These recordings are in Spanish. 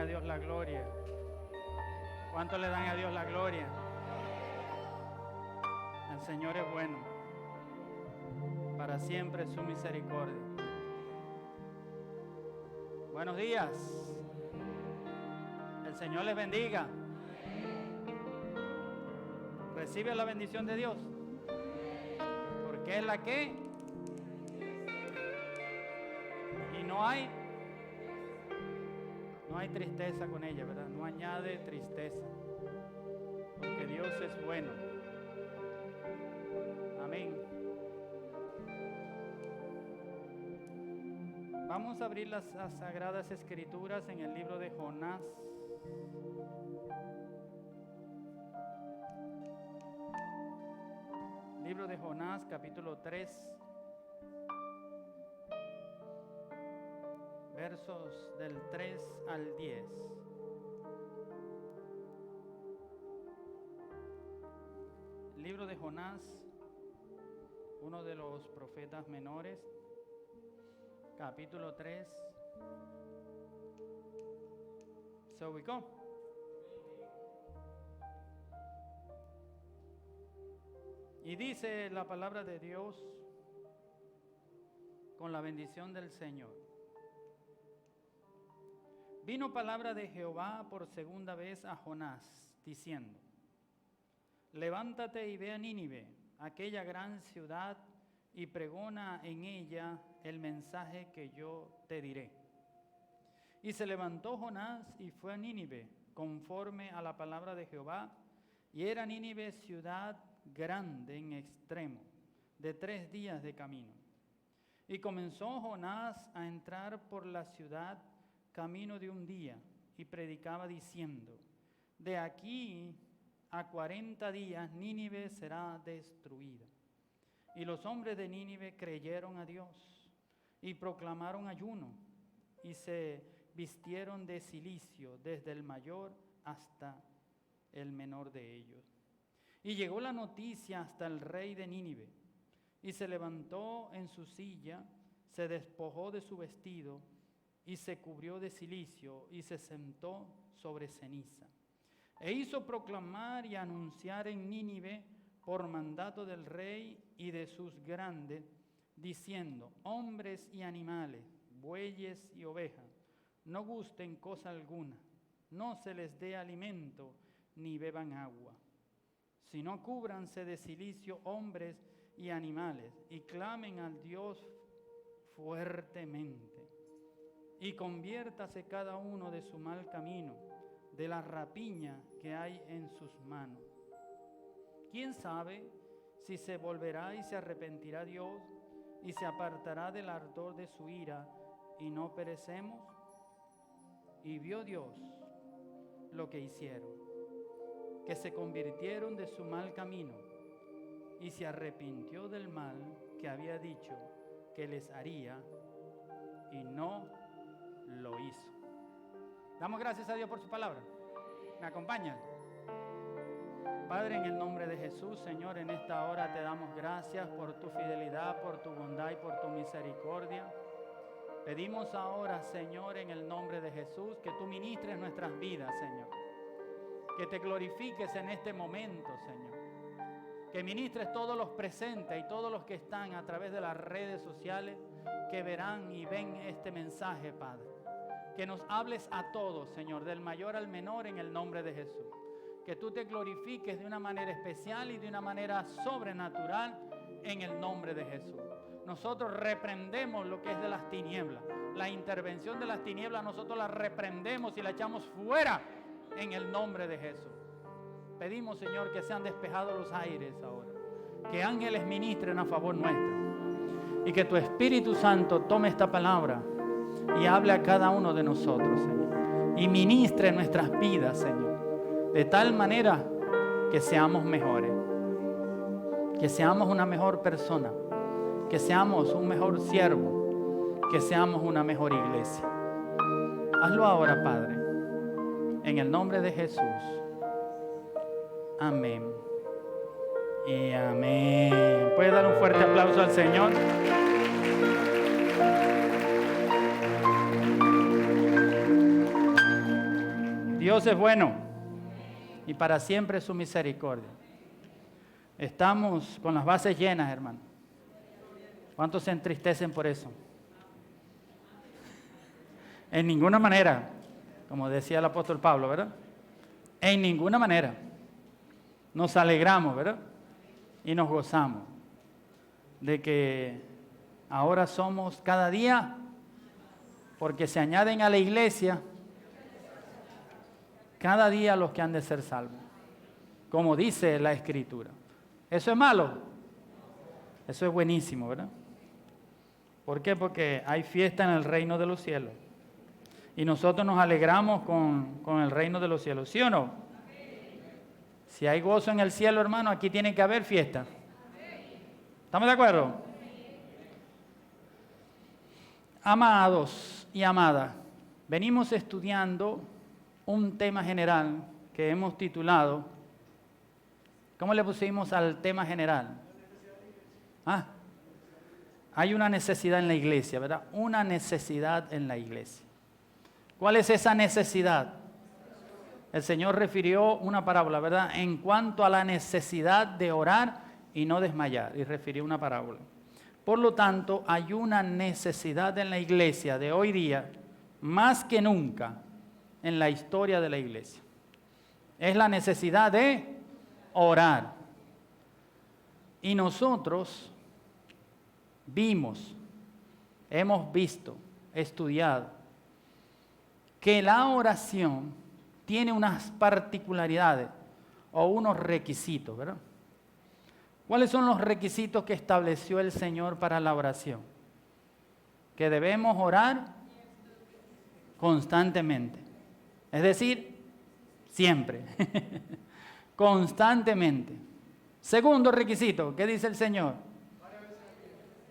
a Dios la gloria? ¿Cuánto le dan a Dios la gloria? El Señor es bueno. Para siempre es su misericordia. Buenos días. El Señor les bendiga. Recibe la bendición de Dios. Porque es la que. Y no hay tristeza con ella, ¿verdad? No añade tristeza. Porque Dios es bueno. Amén. Vamos a abrir las Sagradas Escrituras en el libro de Jonás. Libro de Jonás, capítulo 3. Versos del 3 al 10. Libro de Jonás, uno de los profetas menores, capítulo 3. ¿Se ubicó? Y dice la palabra de Dios con la bendición del Señor. Vino palabra de Jehová por segunda vez a Jonás, diciendo: levántate y ve a Nínive, aquella gran ciudad, y pregona en ella el mensaje que yo te diré. Y se levantó Jonás y fue a Nínive, conforme a la palabra de Jehová, y era Nínive ciudad grande en extremo, de 3 días de camino. Y comenzó Jonás a entrar por la ciudad camino de 1 día, y predicaba diciendo: de aquí a 40 días Nínive será destruida. Y los hombres de Nínive creyeron a Dios, y proclamaron ayuno, y se vistieron de cilicio, desde el mayor hasta el menor de ellos. Y llegó la noticia hasta el rey de Nínive, y se levantó en su silla, se despojó de su vestido, y se cubrió de cilicio, y se sentó sobre ceniza. E hizo proclamar y anunciar en Nínive, por mandato del rey y de sus grandes, diciendo: hombres y animales, bueyes y ovejas, no gusten cosa alguna, no se les dé alimento, ni beban agua, sino cúbranse de cilicio hombres y animales, y clamen al Dios fuertemente. Y conviértase cada uno de su mal camino, de la rapiña que hay en sus manos. ¿Quién sabe si se volverá y se arrepentirá Dios y se apartará del ardor de su ira y no perecemos? Y vio Dios lo que hicieron, que se convirtieron de su mal camino, y se arrepintió del mal que había dicho que les haría, y no lo hizo. Damos gracias a Dios por su palabra. ¿Me acompañan? Padre, en el nombre de Jesús, Señor, en esta hora te damos gracias por tu fidelidad, por tu bondad y por tu misericordia. Pedimos ahora, Señor, en el nombre de Jesús, que tú ministres nuestras vidas, Señor. Que te glorifiques en este momento, Señor. Que ministres todos los presentes y todos los que están a través de las redes sociales, que verán y ven este mensaje, Padre. Que nos hables a todos, Señor, del mayor al menor, en el nombre de Jesús. Que tú te glorifiques de una manera especial y de una manera sobrenatural en el nombre de Jesús. Nosotros reprendemos lo que es de las tinieblas. La intervención de las tinieblas nosotros la reprendemos y la echamos fuera en el nombre de Jesús. Pedimos, Señor, que sean despejados los aires ahora. Que ángeles ministren a favor nuestro. Y que tu Espíritu Santo tome esta palabra y hable a cada uno de nosotros, Señor. Y ministre nuestras vidas, Señor. De tal manera que seamos mejores. Que seamos una mejor persona. Que seamos un mejor siervo. Que seamos una mejor iglesia. Hazlo ahora, Padre. En el nombre de Jesús. Amén. Y amén. ¿Puede dar un fuerte aplauso al Señor? Dios es bueno y para siempre su misericordia. Estamos con las bases llenas, hermano. ¿Cuántos se entristecen por eso? En ninguna manera, como decía el apóstol Pablo, ¿verdad? En ninguna manera. Nos alegramos, ¿verdad? Y nos gozamos de que ahora somos cada día, porque se añaden a la iglesia cada día los que han de ser salvos, como dice la Escritura. ¿Eso es malo? Eso es buenísimo, ¿verdad? ¿Por qué? Porque hay fiesta en el reino de los cielos. Y nosotros nos alegramos con el reino de los cielos, ¿sí o no? Si hay gozo en el cielo, hermano, aquí tiene que haber fiesta. ¿Estamos de acuerdo? Amados y amadas, venimos estudiando un tema general que hemos titulado, ¿cómo le pusimos al tema general? Hay una necesidad en la iglesia, ¿verdad? Una necesidad en la iglesia. ¿Cuál es esa necesidad? El Señor refirió una parábola, ¿verdad? En cuanto a la necesidad de orar y no desmayar, y refirió una parábola. Por lo tanto, hay una necesidad en la iglesia de hoy día, más que nunca en la historia de la iglesia. Es la necesidad de orar. Y nosotros hemos visto, estudiado, que la oración tiene unas particularidades o unos requisitos, ¿verdad? ¿Cuáles son los requisitos que estableció el Señor para la oración? Que debemos orar constantemente. Es decir, siempre. Constantemente. Segundo requisito, ¿qué dice el Señor?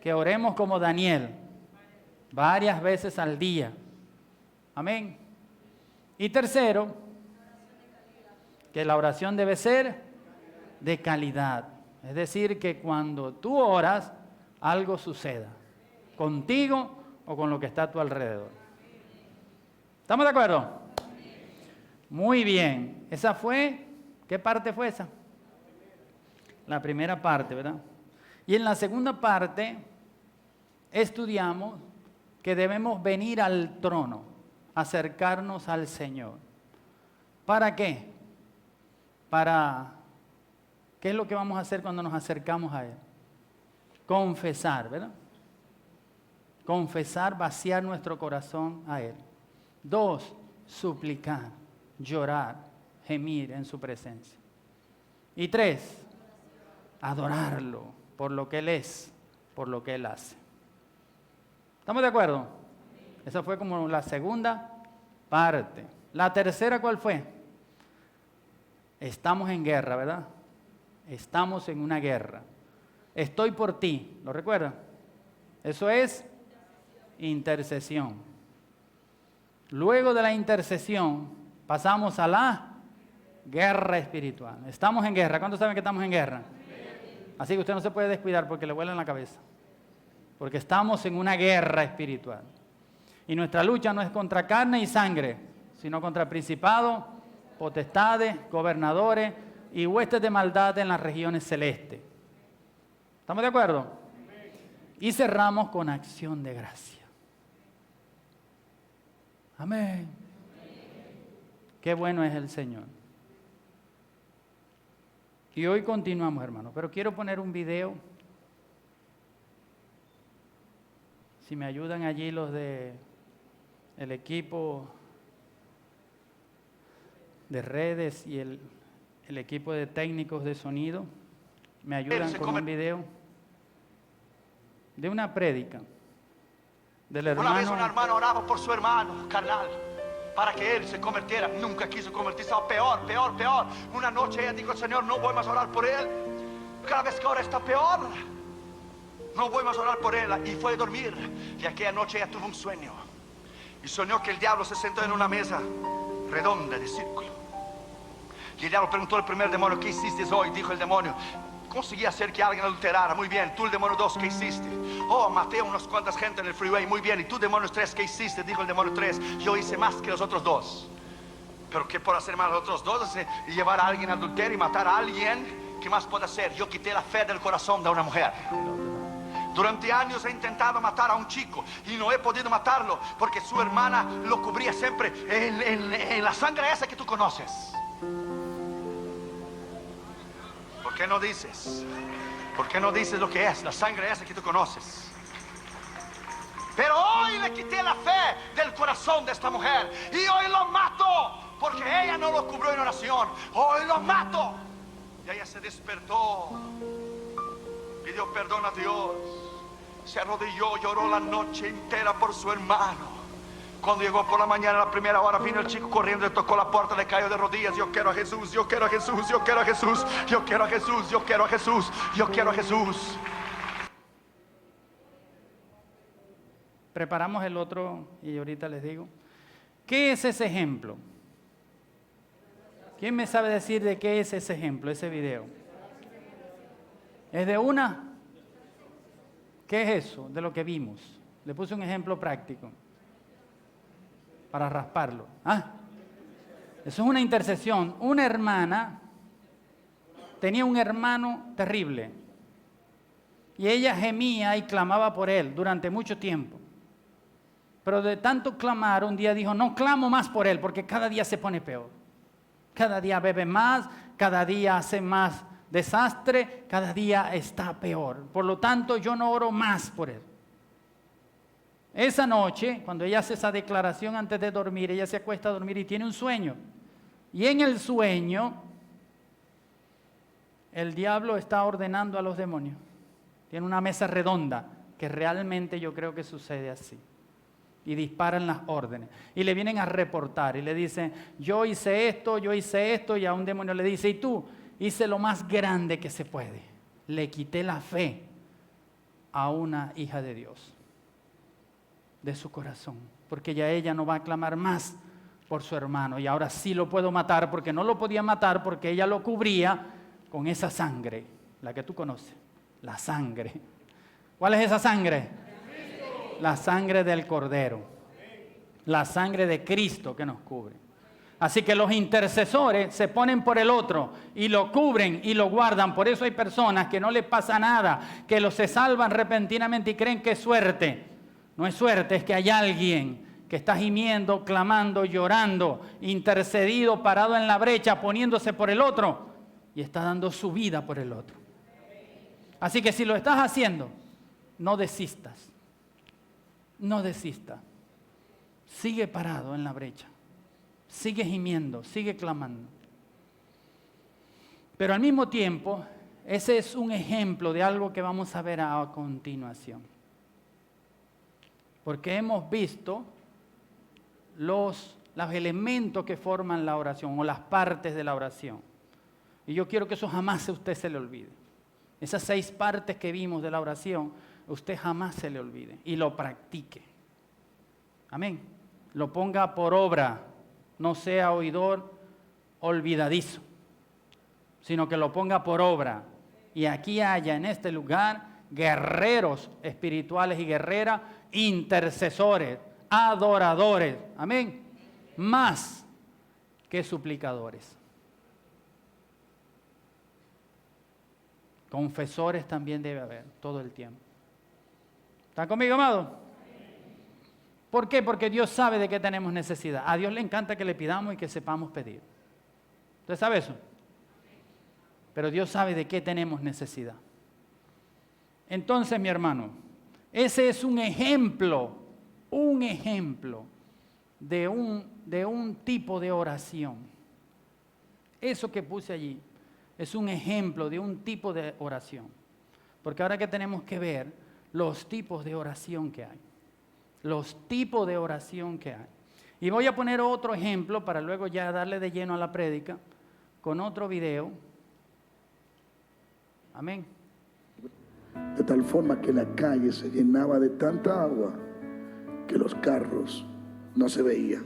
Que oremos como Daniel, varias veces al día. Amén. Y tercero, que la oración debe ser de calidad. Es decir, que cuando tú oras, algo suceda, contigo o con lo que está a tu alrededor. ¿Estamos de acuerdo? Muy bien. ¿Qué parte fue esa? La primera parte, ¿verdad? Y en la segunda parte estudiamos que debemos venir al trono, acercarnos al Señor. ¿Para qué? ¿Qué es lo que vamos a hacer cuando nos acercamos a Él? Confesar, ¿verdad? Confesar, vaciar nuestro corazón a Él. 2, suplicar, llorar, gemir en su presencia. Y 3, adorarlo por lo que Él es, por lo que Él hace. ¿Estamos de acuerdo? Esa fue como la segunda parte. La tercera, ¿cuál fue? Estamos en guerra, ¿verdad? Estamos en una guerra. Estoy por ti, ¿lo recuerdan? Eso es intercesión. Luego de la intercesión pasamos a la guerra espiritual. Estamos en guerra. ¿Cuántos saben que estamos en guerra? Así que usted no se puede descuidar porque le vuela en la cabeza. Porque estamos en una guerra espiritual. Y nuestra lucha no es contra carne y sangre, sino contra principados, potestades, gobernadores y huestes de maldad en las regiones celestes. ¿Estamos de acuerdo? Y cerramos con acción de gracia. Amén. Qué bueno es el Señor. Y hoy continuamos, hermanos, pero quiero poner un video. Si me ayudan allí los de el equipo de redes y el equipo de técnicos de sonido, me ayudan con un video de una prédica del hermano. Una vez un hermano oraba por su hermano carnal para que él se convirtiera. Nunca quiso convertirse, estaba peor. Una noche ella dijo: Señor, no voy más a orar por él. Cada vez que ora está peor. No voy más a orar por él. Y fue a dormir. Y aquella noche ella tuvo un sueño. Y soñó que el diablo se sentó en una mesa redonda de círculo. Y el diablo preguntó al primer demonio: ¿qué hiciste hoy? Dijo el demonio: conseguí hacer que alguien adulterara. Muy bien. Tú, el demonio 2, ¿qué hiciste? Oh, maté a unas cuantas gente en el freeway. Muy bien. Y tú, demonio 3, ¿qué hiciste? Dijo el demonio 3: yo hice más que los otros dos. Pero ¿qué puedo hacer más los otros dos? Y llevar a alguien a adulterio y matar a alguien. ¿Qué más puedo hacer? Yo quité la fe del corazón de una mujer. Durante años he intentado matar a un chico y no he podido matarlo porque su hermana lo cubría siempre en la sangre esa que tú conoces. ¿Por qué no dices? ¿Por qué no dices lo que es la sangre esa que tú conoces? Pero hoy le quité la fe del corazón de esta mujer y hoy lo mato porque ella no lo cubrió en oración. Hoy lo mato. Y ella se despertó, pidió perdón a Dios, se arrodilló, lloró la noche entera por su hermano. Cuando llegó por la mañana a la primera hora, vino el chico corriendo, le tocó la puerta, le cayó de rodillas. Yo quiero a Jesús, yo quiero a Jesús, yo quiero a Jesús, yo quiero a Jesús, yo quiero a Jesús, yo quiero a Jesús. Preparamos el otro y ahorita les digo. ¿Qué es ese ejemplo? ¿Quién me sabe decir de qué es ese ejemplo, ese video? ¿Es de una? ¿Qué es eso de lo que vimos? Le puse un ejemplo práctico para rasparlo. Eso es una intercesión. Una hermana tenía un hermano terrible y ella gemía y clamaba por él durante mucho tiempo. Pero de tanto clamar, un día dijo, no clamo más por él porque cada día se pone peor. Cada día bebe más, cada día hace más desastre, cada día está peor. Por lo tanto, yo no oro más por él. Esa noche, cuando ella hace esa declaración antes de dormir, ella se acuesta a dormir y tiene un sueño. Y en el sueño, el diablo está ordenando a los demonios. Tiene una mesa redonda, que realmente yo creo que sucede así. Y disparan las órdenes. Y le vienen a reportar y le dicen, yo hice esto, y a un demonio le dice, ¿y tú? Hice lo más grande que se puede. Le quité la fe a una hija de Dios, de su corazón, porque ya ella no va a clamar más por su hermano. Y ahora sí lo puedo matar, porque no lo podía matar, porque ella lo cubría con esa sangre, la que tú conoces, la sangre. ¿Cuál es esa sangre? La sangre del Cordero, la sangre de Cristo que nos cubre. Así que los intercesores se ponen por el otro y lo cubren y lo guardan. Por eso hay personas que no les pasa nada, que los se salvan repentinamente y creen que es suerte. No es suerte, es que hay alguien que está gimiendo, clamando, llorando, intercedido, parado en la brecha, poniéndose por el otro y está dando su vida por el otro. Así que si lo estás haciendo, no desistas. No desista. Sigue parado en la brecha. Sigue gimiendo, sigue clamando. Pero al mismo tiempo, ese es un ejemplo de algo que vamos a ver a continuación. Porque hemos visto los elementos que forman la oración o las partes de la oración. Y yo quiero que eso jamás a usted se le olvide. Esas 6 partes que vimos de la oración, usted jamás se le olvide y lo practique. Amén. Lo ponga por obra, no sea oidor olvidadizo, sino que lo ponga por obra. Y aquí haya en este lugar guerreros espirituales y guerreras, intercesores, adoradores. Amén. Más que suplicadores. Confesores también debe haber todo el tiempo. ¿Están conmigo, amado? ¿Por qué? Porque Dios sabe de qué tenemos necesidad. A Dios le encanta que le pidamos y que sepamos pedir. ¿Usted sabe eso? Pero Dios sabe de qué tenemos necesidad. Entonces, mi hermano, ese es un ejemplo de un tipo de oración. Eso que puse allí es un ejemplo de un tipo de oración. Porque ahora que tenemos que ver los tipos de oración que hay. Los tipos de oración que hay. Y voy a poner otro ejemplo para luego ya darle de lleno a la prédica con otro video. Amén. De tal forma que la calle se llenaba de tanta agua que los carros no se veían.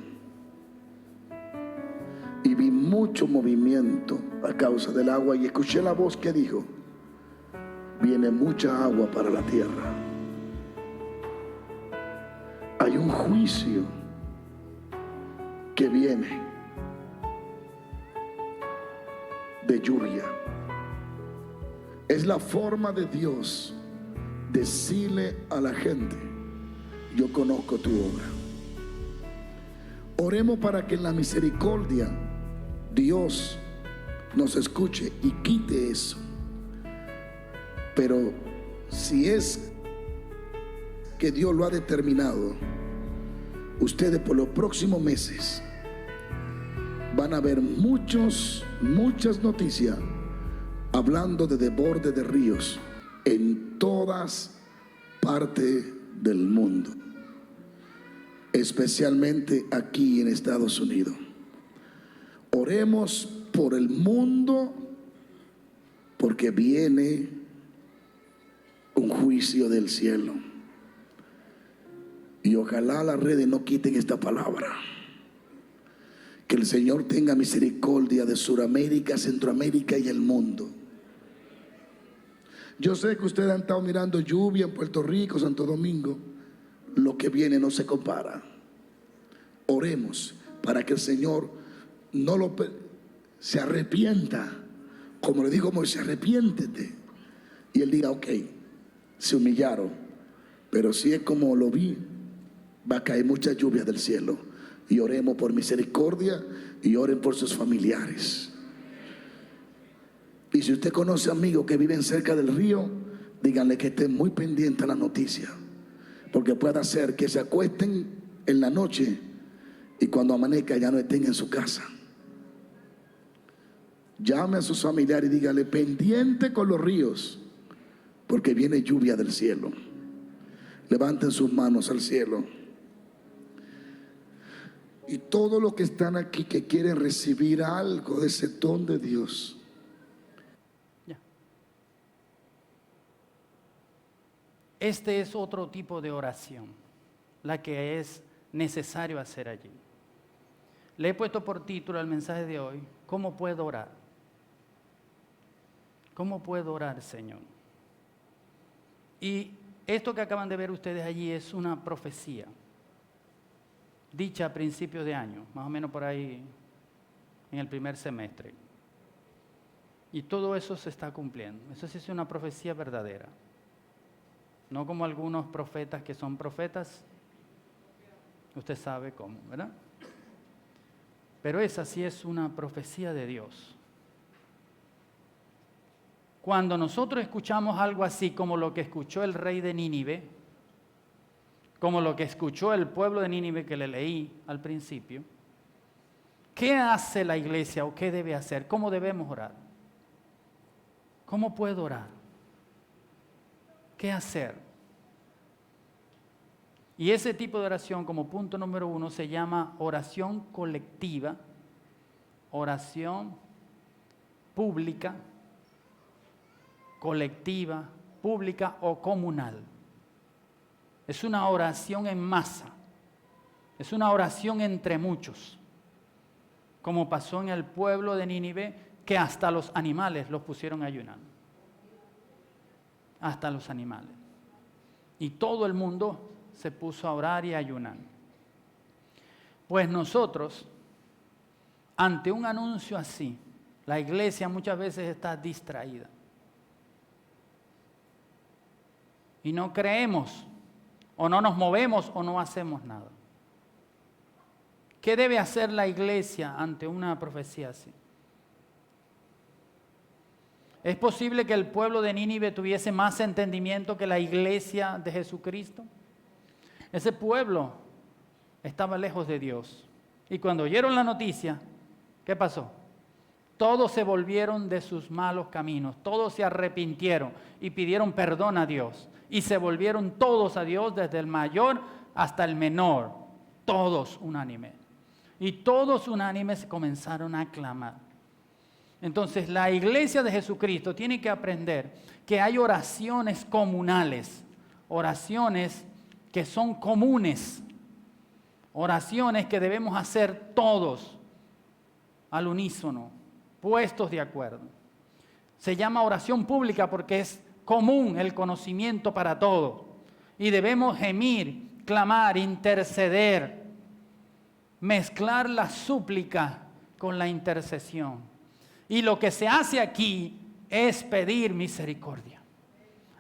Y vi mucho movimiento a causa del agua y escuché la voz que dijo: viene mucha agua para la tierra. Hay un juicio que viene de lluvia. Es la forma de Dios decirle a la gente: yo conozco tu obra. Oremos para que en la misericordia Dios nos escuche y quite eso. Pero si es que Dios lo ha determinado, ustedes por los próximos meses van a ver muchas noticias hablando de desborde de ríos en todas partes del mundo, especialmente aquí en Estados Unidos. Oremos por el mundo, porque viene un juicio del cielo. Y ojalá las redes no quiten esta palabra. Que el Señor tenga misericordia de Sudamérica, Centroamérica y el mundo. Yo sé que ustedes han estado mirando lluvia en Puerto Rico, Santo Domingo. Lo que viene no se compara. Oremos para que el Señor se arrepienta. Como le digo, Moisés, arrepiéntete. Y él diga: ok, se humillaron, pero si es como lo vi, va a caer mucha lluvia del cielo. Y oremos por misericordia y oren por sus familiares. Y si usted conoce amigos que viven cerca del río, díganle que estén muy pendientes a la noticia, porque puede ser que se acuesten en la noche y cuando amanezca ya no estén en su casa. Llame a sus familiares y díganle: pendiente con los ríos, porque viene lluvia del cielo. Levanten sus manos al cielo. Y todos los que están aquí que quieren recibir algo de ese don de Dios, este es otro tipo de oración, la que es necesario hacer allí. Le he puesto por título al mensaje de hoy: ¿cómo puedo orar? ¿Cómo puedo orar, Señor? Y esto que acaban de ver ustedes allí es una profecía dicha a principios de año, más o menos por ahí en el primer semestre. Y todo eso se está cumpliendo. Eso sí es una profecía verdadera. No como algunos profetas que son profetas, usted sabe cómo, ¿verdad? Pero esa sí es una profecía de Dios. Cuando nosotros escuchamos algo así como lo que escuchó el rey de Nínive, como lo que escuchó el pueblo de Nínive que le leí al principio, ¿qué hace la iglesia o qué debe hacer? ¿Cómo debemos orar? ¿Cómo puedo orar? ¿Qué hacer? Y ese tipo de oración, como punto número 1, se llama oración colectiva, oración pública, colectiva, pública o comunal. Es una oración en masa, es una oración entre muchos, como pasó en el pueblo de Nínive, que hasta los animales los pusieron a ayunar. Hasta los animales. Y todo el mundo se puso a orar y a ayunar. Pues nosotros, ante un anuncio así, la iglesia muchas veces está distraída. Y no creemos, o no nos movemos, o no hacemos nada. ¿Qué debe hacer la iglesia ante una profecía así? ¿Es posible que el pueblo de Nínive tuviese más entendimiento que la iglesia de Jesucristo? Ese pueblo estaba lejos de Dios. Y cuando oyeron la noticia, ¿qué pasó? Todos se volvieron de sus malos caminos, todos se arrepintieron y pidieron perdón a Dios. Y se volvieron todos a Dios, desde el mayor hasta el menor, todos unánimes. Y todos unánimes comenzaron a clamar. Entonces la iglesia de Jesucristo tiene que aprender que hay oraciones comunales, oraciones que son comunes, oraciones que debemos hacer todos al unísono, puestos de acuerdo. Se llama oración pública porque es común el conocimiento para todos. Y debemos gemir, clamar, interceder, mezclar la súplica con la intercesión. Y lo que se hace aquí es pedir misericordia.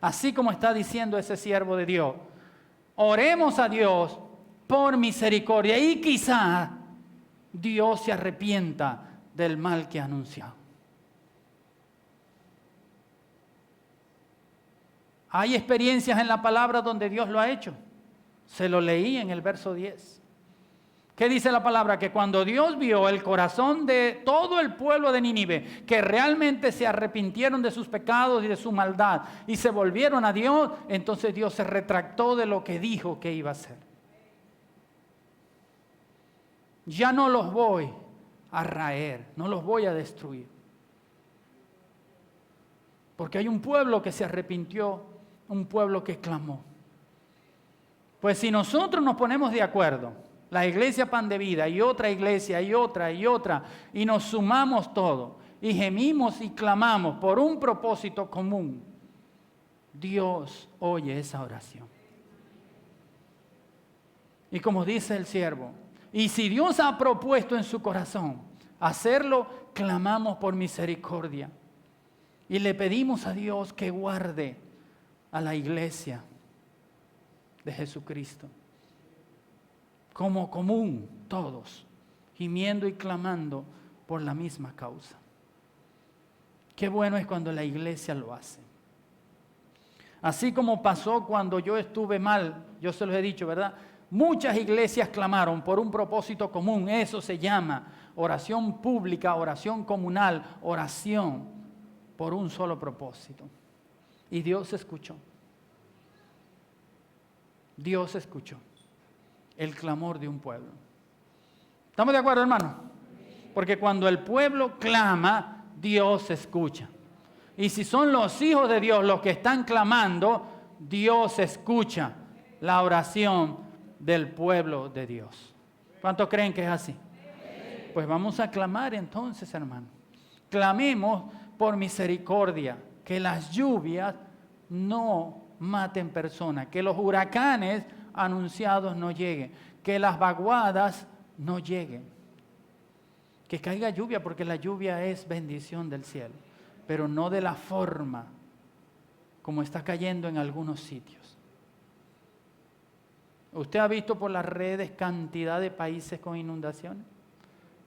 Así como está diciendo ese siervo de Dios. Oremos a Dios por misericordia y quizá Dios se arrepienta del mal que ha anunciado. Hay experiencias en la palabra donde Dios lo ha hecho. Se lo leí en el verso 10. ¿Qué dice la palabra? Que cuando Dios vio el corazón de todo el pueblo de Nínive, que realmente se arrepintieron de sus pecados y de su maldad y se volvieron a Dios, entonces Dios se retractó de lo que dijo que iba a hacer. Ya no los voy a raer, no los voy a destruir. Porque hay un pueblo que se arrepintió, un pueblo que clamó. Pues si nosotros nos ponemos de acuerdo, la iglesia Pan de Vida y otra iglesia y otra, y nos sumamos todos y gemimos y clamamos por un propósito común, Dios oye esa oración. Y como dice el siervo, y si Dios ha propuesto en su corazón hacerlo, clamamos por misericordia y le pedimos a Dios que guarde a la iglesia de Jesucristo. Como común, todos, gimiendo y clamando por la misma causa. Qué bueno es cuando la iglesia lo hace. Así como pasó cuando yo estuve mal, yo se los he dicho, ¿verdad? Muchas iglesias clamaron por un propósito común. Eso se llama oración pública, oración comunal, oración por un solo propósito. Y Dios escuchó. Dios escuchó el clamor de un pueblo. ¿Estamos de acuerdo, hermano? Porque cuando el pueblo clama, Dios escucha. Y si son los hijos de Dios los que están clamando, Dios escucha la oración del pueblo de Dios. ¿Cuántos creen que es así? Pues vamos a clamar entonces, hermano. Clamemos por misericordia, que las lluvias no maten personas, que los huracanes anunciados no lleguen, que las vaguadas no lleguen, que caiga lluvia, porque la lluvia es bendición del cielo, pero no de la forma como está cayendo en algunos sitios. ¿Usted ha visto por las redes cantidad de países con inundaciones?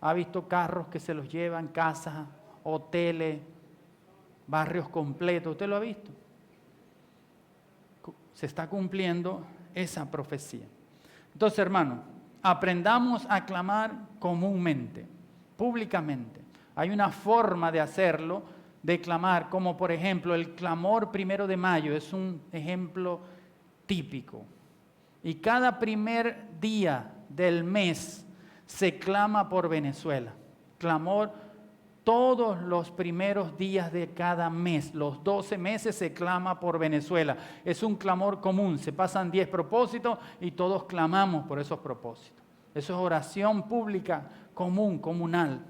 ¿Ha visto carros que se los llevan, casas, hoteles, barrios completos? ¿Usted lo ha visto? Se está cumpliendo esa profecía. Entonces, hermano, aprendamos a clamar comúnmente, públicamente. Hay una forma de hacerlo, de clamar, como por ejemplo el clamor 1 de mayo, es un ejemplo típico. Y cada primer día del mes se clama por Venezuela. Clamor todos los primeros días de cada mes, los 12 meses se clama por Venezuela. Es un clamor común, se pasan 10 propósitos y todos clamamos por esos propósitos. Eso es oración pública, común, comunal.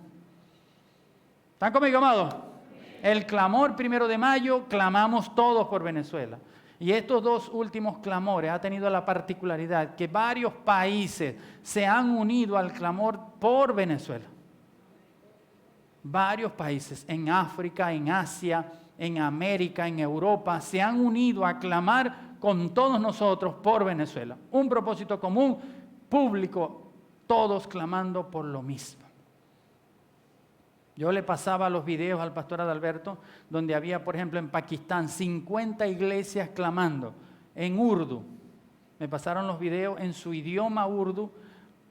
¿Están conmigo, amados? El clamor 1 de mayo, clamamos todos por Venezuela. Y estos dos últimos clamores han tenido la particularidad que varios países se han unido al clamor por Venezuela. Varios países en África, en Asia, en América, en Europa, se han unido a clamar con todos nosotros por Venezuela. Un propósito común, público, todos clamando por lo mismo. Yo le pasaba los videos al pastor Adalberto, donde había, por ejemplo, en Pakistán, 50 iglesias clamando en urdu. Me pasaron los videos en su idioma urdu,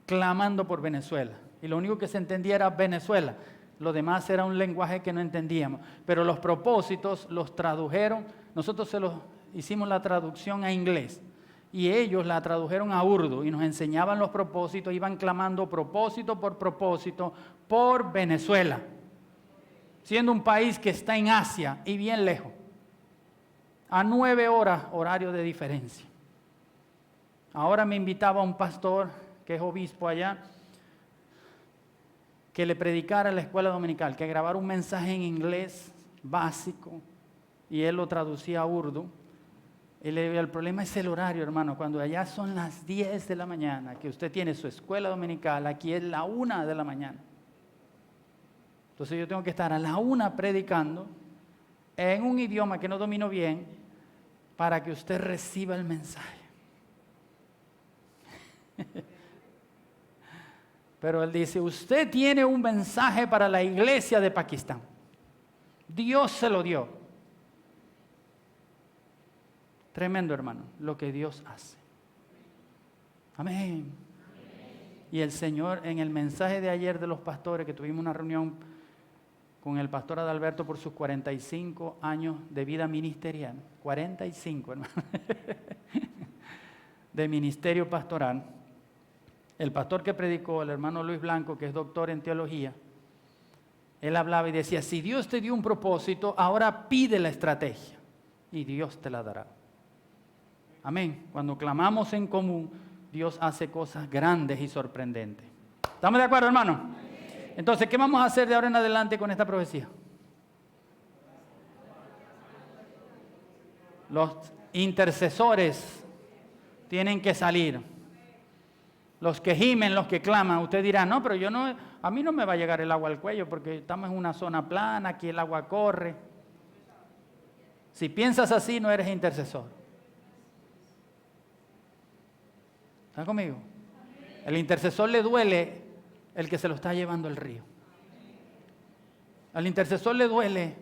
clamando por Venezuela. Y lo único que se entendía era Venezuela. Lo demás era un lenguaje que no entendíamos. Pero los propósitos los tradujeron. Nosotros se los hicimos la traducción a inglés. Y ellos la tradujeron a urdu y nos enseñaban los propósitos. Iban clamando propósito por Venezuela. Siendo un país que está en Asia y bien lejos. A 9 horas horario de diferencia. Ahora me invitaba un pastor que es obispo allá, que le predicara en la escuela dominical, que grabara un mensaje en inglés básico y él lo traducía a urdu. El problema es el horario, hermano. Cuando allá son las 10 de la mañana, que usted tiene su escuela dominical, aquí es la 1 de la mañana. Entonces yo tengo que estar a la 1 predicando en un idioma que no domino bien para que usted reciba el mensaje. Pero él dice, usted tiene un mensaje para la iglesia de Pakistán. Dios se lo dio. Tremendo, hermano, lo que Dios hace. Amén. Y el Señor, en el mensaje de ayer de los pastores, que tuvimos una reunión con el pastor Adalberto por sus 45 años de vida ministerial, 45, hermano, de ministerio pastoral. El pastor que predicó, el hermano Luis Blanco, que es doctor en teología, él hablaba y decía, si Dios te dio un propósito, ahora pide la estrategia y Dios te la dará. Amén. Cuando clamamos en común, Dios hace cosas grandes y sorprendentes. ¿Estamos de acuerdo, hermano? Entonces, ¿qué vamos a hacer de ahora en adelante con esta profecía? Los intercesores tienen que salir. Los que gimen, los que claman. Usted dirá, no, pero a mí no me va a llegar el agua al cuello porque estamos en una zona plana, aquí el agua corre. Si piensas así, no eres intercesor. ¿Está conmigo? El intercesor le duele el que se lo está llevando el río. Al intercesor le duele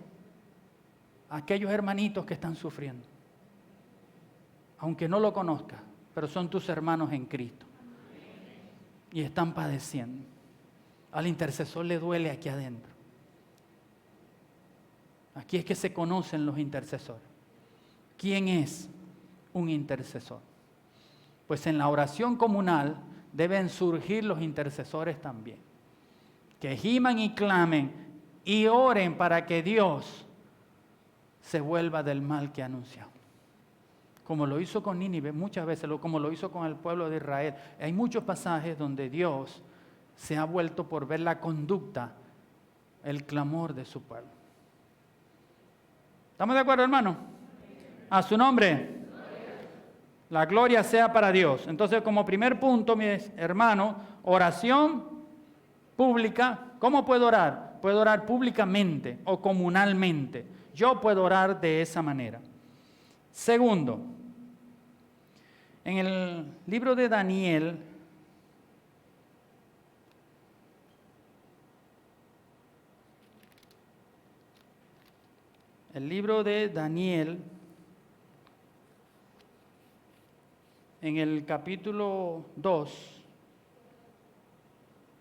a aquellos hermanitos que están sufriendo. Aunque no lo conozcas, pero son tus hermanos en Cristo. Y están padeciendo. Al intercesor le duele aquí adentro. Aquí es que se conocen los intercesores. ¿Quién es un intercesor? Pues en la oración comunal deben surgir los intercesores también. Que giman y clamen y oren para que Dios se vuelva del mal que ha anunciado. Como lo hizo con Nínive muchas veces, como lo hizo con el pueblo de Israel. Hay muchos pasajes donde Dios se ha vuelto por ver la conducta, el clamor de su pueblo. ¿Estamos de acuerdo, hermano? A su nombre. La gloria sea para Dios. Entonces, como primer punto, mis hermanos, oración pública. ¿Cómo puedo orar? Puedo orar públicamente o comunalmente. Yo puedo orar de esa manera. Segundo, en el libro de Daniel, en el capítulo 2,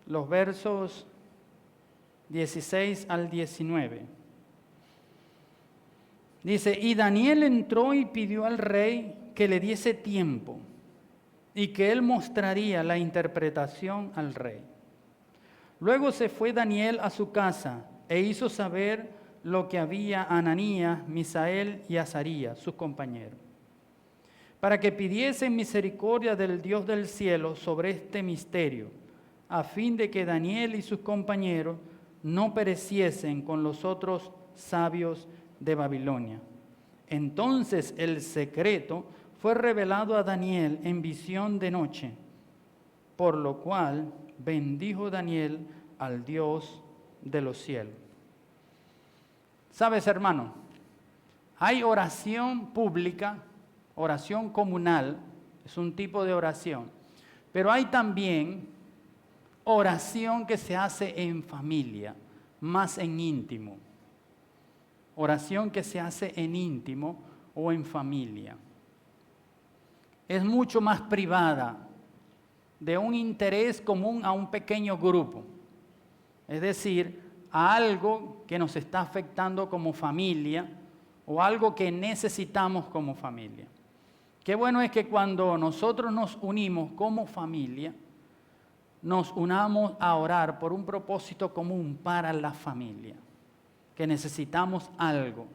los versos 16 al 19. Dice, y Daniel entró y pidió al rey que le diese tiempo y que él mostraría la interpretación al rey. Luego se fue Daniel a su casa e hizo saber lo que había a Ananías, Misael y Azarías, sus compañeros, para que pidiesen misericordia del Dios del cielo sobre este misterio, a fin de que Daniel y sus compañeros no pereciesen con los otros sabios de Babilonia. Entonces el secreto fue revelado a Daniel en visión de noche, por lo cual bendijo Daniel al Dios de los cielos. ¿Sabes, hermano? Hay oración pública, oración comunal, es un tipo de oración, pero hay también oración que se hace en familia, más en íntimo. Oración que se hace en íntimo o en familia. Es mucho más privada, de un interés común a un pequeño grupo. Es decir, a algo que nos está afectando como familia o algo que necesitamos como familia. Qué bueno es que cuando nosotros nos unimos como familia, nos unamos a orar por un propósito común para la familia, que necesitamos algo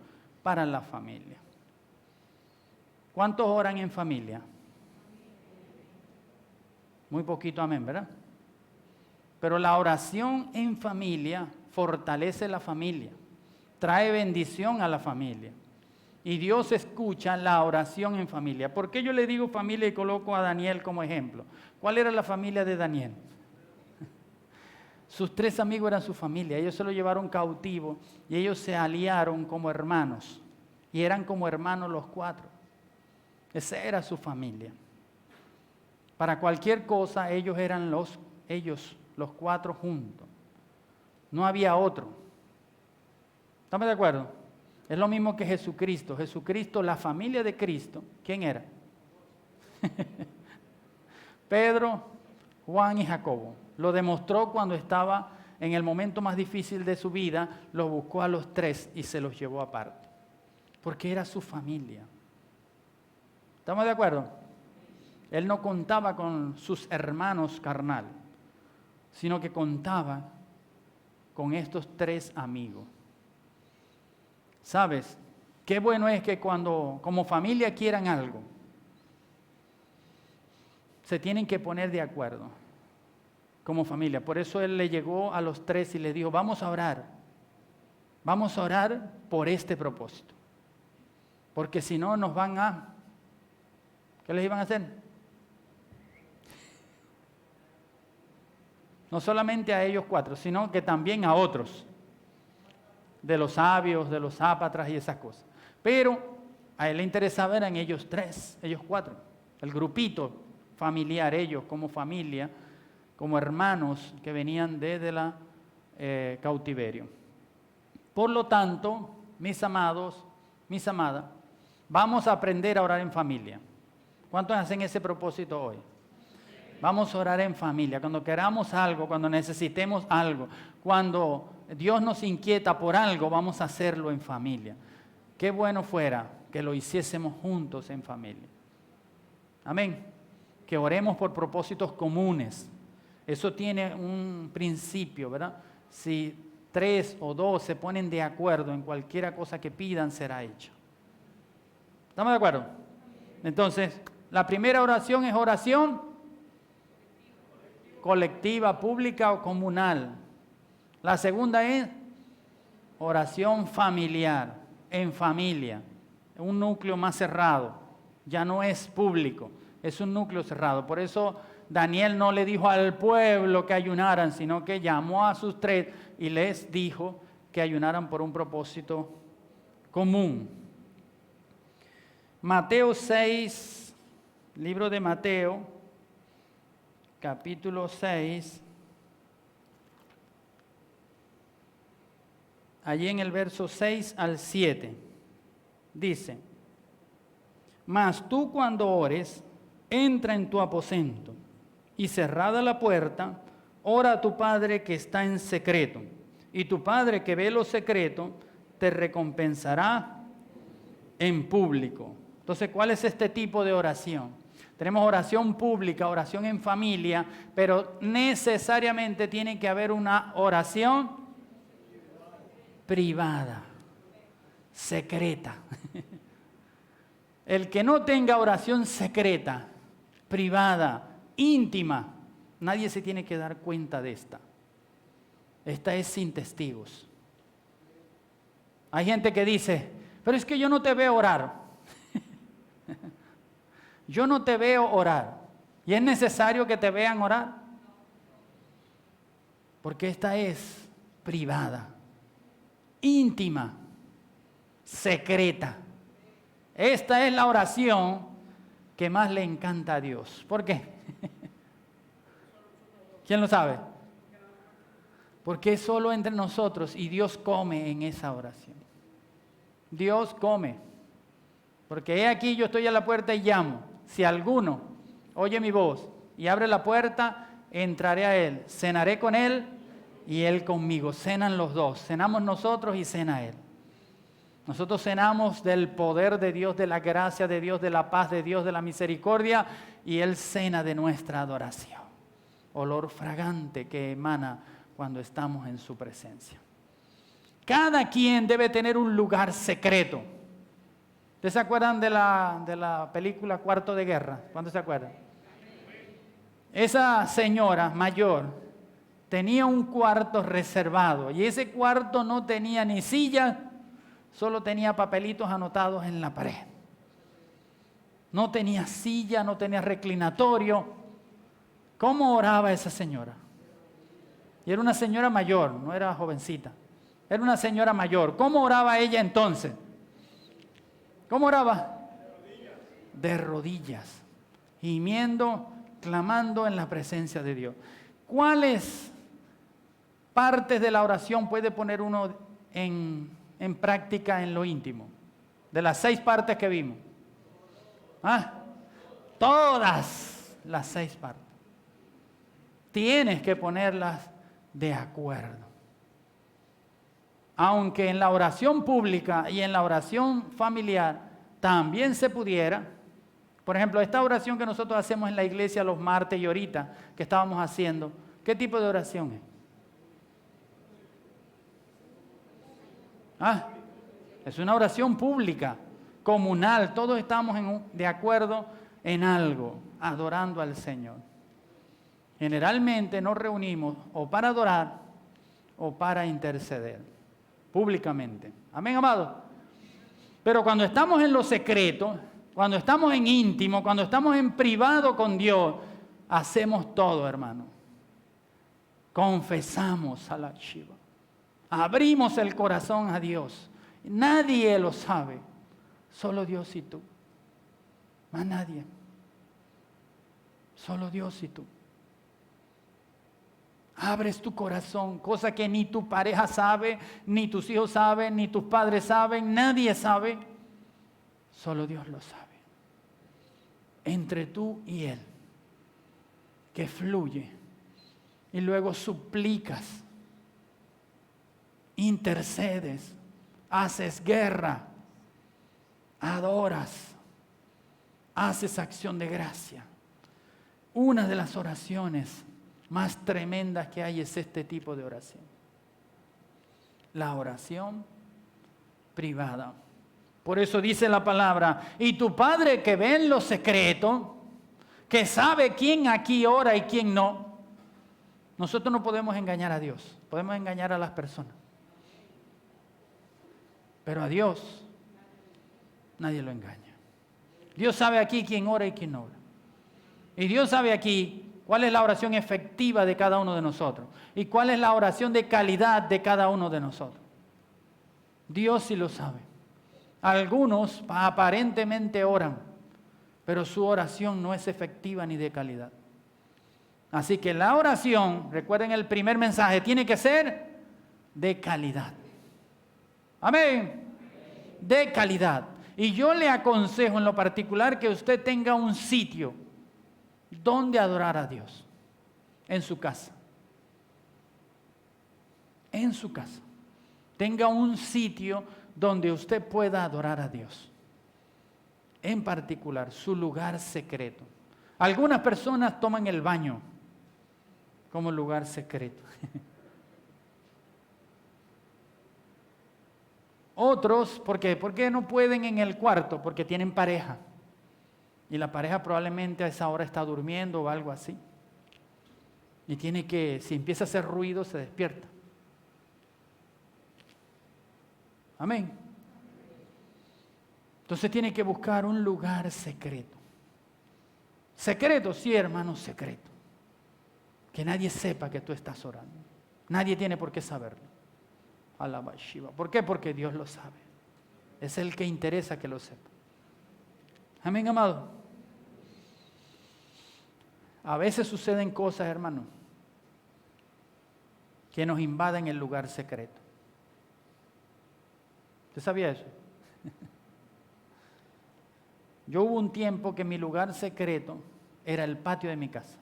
para la familia. ¿Cuántos oran en familia? Muy poquito, amén, ¿verdad? Pero la oración en familia fortalece la familia, trae bendición a la familia. Y Dios escucha la oración en familia. ¿Por qué yo le digo familia y coloco a Daniel como ejemplo? ¿Cuál era la familia de Daniel? Sus 3 amigos eran su familia. Ellos se lo llevaron cautivo y ellos se aliaron como hermanos. Y eran como hermanos los 4. Esa era su familia. Para cualquier cosa ellos eran los 4 juntos. No había otro. ¿Estamos de acuerdo? Es lo mismo que Jesucristo. Jesucristo, la familia de Cristo, ¿quién era? Pedro, Juan y Jacobo. Lo demostró cuando estaba en el momento más difícil de su vida, los buscó a los 3 y se los llevó aparte. Porque era su familia. ¿Estamos de acuerdo? Él no contaba con sus hermanos carnal, sino que contaba con estos 3 amigos. ¿Sabes? Qué bueno es que cuando como familia quieran algo, se tienen que poner de acuerdo como familia. Por eso él le llegó a los 3 y les dijo, vamos a orar por este propósito. Porque si no nos van a... ¿Qué les iban a hacer? No solamente a ellos 4, sino que también a otros. De los sabios, de los zápatras y esas cosas. Pero a él le interesaba eran ellos 3, ellos 4. El grupito familiar, ellos como familia, como hermanos que venían desde la cautiverio. Por lo tanto, mis amados, mis amadas, vamos a aprender a orar en familia. ¿Cuántos hacen ese propósito hoy? Vamos a orar en familia. Cuando queramos algo, cuando necesitemos algo, cuando Dios nos inquieta por algo, vamos a hacerlo en familia. Qué bueno fuera que lo hiciésemos juntos en familia. Amén. Que oremos por propósitos comunes. Eso tiene un principio, ¿verdad? Si 3 o 2 se ponen de acuerdo en cualquier cosa que pidan, será hecha. ¿Estamos de acuerdo? Entonces, la primera oración es oración colectiva, pública o comunal. La segunda es oración familiar, en familia, un núcleo más cerrado. Ya no es público, es un núcleo cerrado. Por eso Daniel no le dijo al pueblo que ayunaran, sino que llamó a sus 3 y les dijo que ayunaran por un propósito común. Mateo 6, libro de Mateo, capítulo 6, allí en el verso 6 al 7, dice, mas tú cuando ores, entra en tu aposento, y cerrada la puerta, ora a tu Padre que está en secreto, y tu Padre que ve lo secreto, te recompensará en público. Entonces, ¿cuál es este tipo de oración? Tenemos oración pública, oración en familia, pero necesariamente tiene que haber una oración privada, secreta. El que no tenga oración secreta, privada, íntima, nadie se tiene que dar cuenta de esta. Esta es sin testigos. Hay gente que dice, pero es que yo no te veo orar. Yo no te veo orar. ¿Y es necesario que te vean orar? Porque esta es privada, íntima, secreta. Esta es la oración que más le encanta a Dios. ¿Por qué? ¿Quién lo sabe? Porque es solo entre nosotros y Dios come en esa oración. Dios come. Porque he aquí yo estoy a la puerta y llamo. Si alguno oye mi voz y abre la puerta, entraré a él, cenaré con él y él conmigo. Cenan los dos, cenamos nosotros y cena él. Nosotros cenamos del poder de Dios, de la gracia de Dios, de la paz de Dios, de la misericordia, y él cena de nuestra adoración. Olor fragante que emana cuando estamos en su presencia. Cada quien debe tener un lugar secreto. ¿Ustedes se acuerdan de la película Cuarto de Guerra? ¿Cuándo se acuerdan? Esa señora mayor tenía un cuarto reservado y ese cuarto no tenía ni silla, solo tenía papelitos anotados en la pared. No tenía silla, no tenía reclinatorio. ¿Cómo oraba esa señora? Y era una señora mayor, no era jovencita. Era una señora mayor. ¿Cómo oraba ella entonces? ¿Cómo oraba? De rodillas, gimiendo, clamando en la presencia de Dios. ¿Cuáles partes de la oración puede poner uno en práctica en lo íntimo? De las 6 partes que vimos. Todas las 6 partes. Tienes que ponerlas de acuerdo. Aunque en la oración pública y en la oración familiar también se pudiera. Por ejemplo, esta oración que nosotros hacemos en la iglesia los martes y ahorita que estábamos haciendo, ¿qué tipo de oración es? Es una oración pública, comunal. Todos estamos de acuerdo en algo, adorando al Señor. Generalmente nos reunimos o para adorar o para interceder, públicamente. Amén, amado. Pero cuando estamos en lo secreto, cuando estamos en íntimo, cuando estamos en privado con Dios, hacemos todo, hermano. Confesamos a la Shiva. Abrimos el corazón a Dios. Nadie lo sabe, solo Dios y tú. Más nadie. Solo Dios y tú. Abres tu corazón, cosa que ni tu pareja sabe, ni tus hijos saben, ni tus padres saben, nadie sabe. Solo Dios lo sabe. Entre tú y Él, que fluye. Y luego suplicas, intercedes, haces guerra, adoras, haces acción de gracia. Una de las oraciones más tremendas que hay es este tipo de oración. La oración privada. Por eso dice la palabra, y tu Padre que ve en lo secreto, que sabe quién aquí ora y quién no. Nosotros no podemos engañar a Dios, podemos engañar a las personas. Pero a Dios nadie lo engaña. Dios sabe aquí quién ora y quién no ora. Y Dios sabe aquí cuál es la oración efectiva de cada uno de nosotros. Y cuál es la oración de calidad de cada uno de nosotros. Dios sí lo sabe. Algunos aparentemente oran, pero su oración no es efectiva ni de calidad. Así que la oración, recuerden el primer mensaje, tiene que ser de calidad. Amén. De calidad. Y yo le aconsejo en lo particular que usted tenga un sitio donde adorar a Dios. En su casa. En su casa. Tenga un sitio donde usted pueda adorar a Dios. En particular, su lugar secreto. Algunas personas toman el baño como lugar secreto. Otros, ¿por qué? Porque no pueden en el cuarto, porque tienen pareja. Y la pareja probablemente a esa hora está durmiendo o algo así. Y tiene que, si empieza a hacer ruido, se despierta. Amén. Entonces tiene que buscar un lugar secreto. Secreto, sí, hermano, secreto. Que nadie sepa que tú estás orando. Nadie tiene por qué saberlo. Alaba Shiva. ¿Por qué? Porque Dios lo sabe. Es el que interesa que lo sepa. Amén, amado. A veces suceden cosas, hermano, que nos invaden el lugar secreto. ¿Usted sabía eso? Yo hubo un tiempo que mi lugar secreto era el patio de mi casa.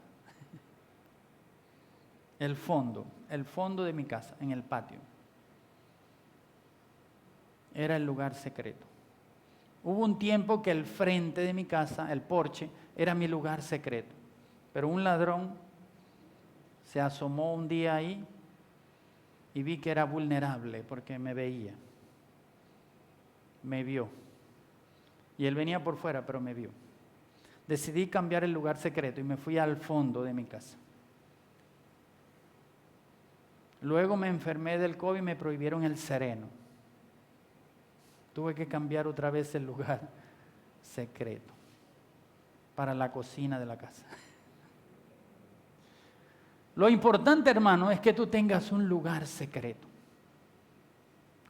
El fondo de mi casa, en el patio. Era el lugar secreto. Hubo un tiempo que el frente de mi casa, el porche, era mi lugar secreto. Pero un ladrón se asomó un día ahí y vi que era vulnerable porque me veía. Me vio. Y él venía por fuera, pero me vio. Decidí cambiar el lugar secreto y me fui al fondo de mi casa. Luego me enfermé del COVID y me prohibieron el sereno. Tuve que cambiar otra vez el lugar secreto para la cocina de la casa. Lo importante, hermano, es que tú tengas un lugar secreto.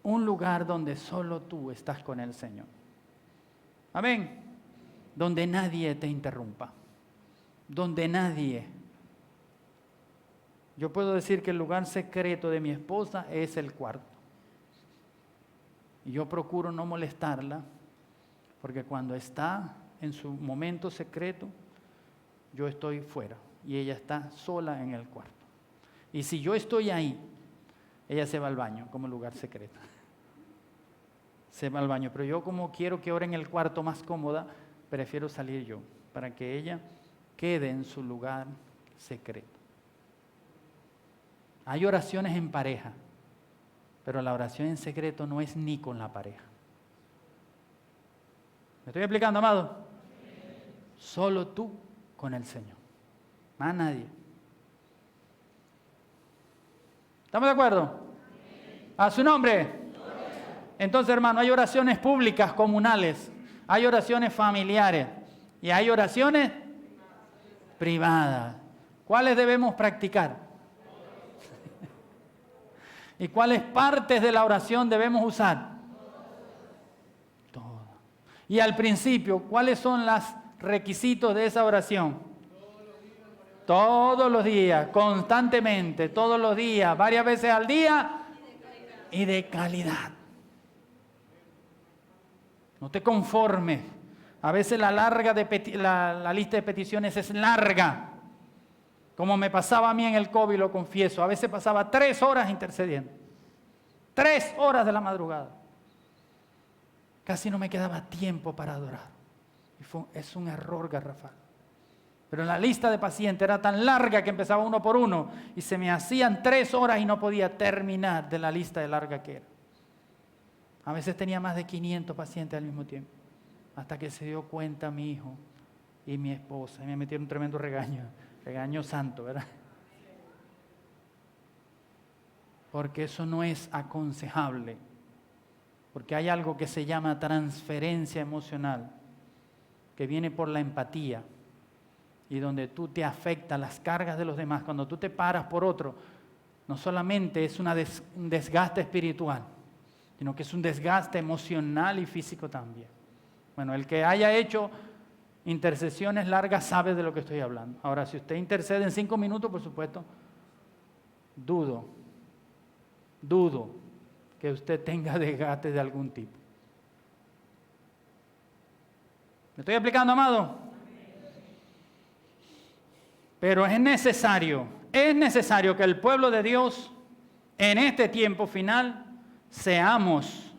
Un lugar donde solo tú estás con el Señor. Amén. Donde nadie te interrumpa. Donde nadie. Yo puedo decir que el lugar secreto de mi esposa es el cuarto. Y yo procuro no molestarla, porque cuando está en su momento secreto, yo estoy fuera y ella está sola en el cuarto. Y si yo estoy ahí, ella se va al baño como lugar secreto. Se va al baño, pero yo como quiero que ore en el cuarto más cómoda, prefiero salir yo, para que ella quede en su lugar secreto. Hay oraciones en pareja, pero la oración en secreto no es ni con la pareja. ¿Me estoy explicando, amado? Solo tú con el Señor, más nadie. ¿Estamos de acuerdo? A su nombre. Entonces, hermano, hay oraciones públicas, comunales, hay oraciones familiares y hay oraciones privadas. ¿Cuáles debemos practicar? ¿Y cuáles partes de la oración debemos usar? Todas. Y al principio, ¿cuáles son los requisitos de esa oración? Todos los días, constantemente, todos los días, varias veces al día y de calidad. No te conformes. A veces la lista de peticiones es larga. Como me pasaba a mí en el COVID, lo confieso. A veces pasaba 3 horas intercediendo. 3 horas de la madrugada. Casi no me quedaba tiempo para adorar. Es un error garrafal. Pero la lista de pacientes era tan larga que empezaba uno por uno. Y se me hacían 3 horas y no podía terminar de la lista de larga que era. A veces tenía más de 500 pacientes al mismo tiempo. Hasta que se dio cuenta mi hijo y mi esposa. Y me metieron un tremendo regaño. Regaño santo, ¿verdad? Porque eso no es aconsejable. Porque hay algo que se llama transferencia emocional, que viene por la empatía. Y donde tú te afectas las cargas de los demás. Cuando tú te paras por otro, no solamente es un desgaste espiritual, sino que es un desgaste emocional y físico también. Bueno, el que haya hecho intercesiones largas sabe de lo que estoy hablando. Ahora, si usted intercede en 5 minutos, por supuesto, dudo que usted tenga desgaste de algún tipo. ¿Me estoy explicando, amado? Pero es necesario que el pueblo de Dios en este tiempo final seamos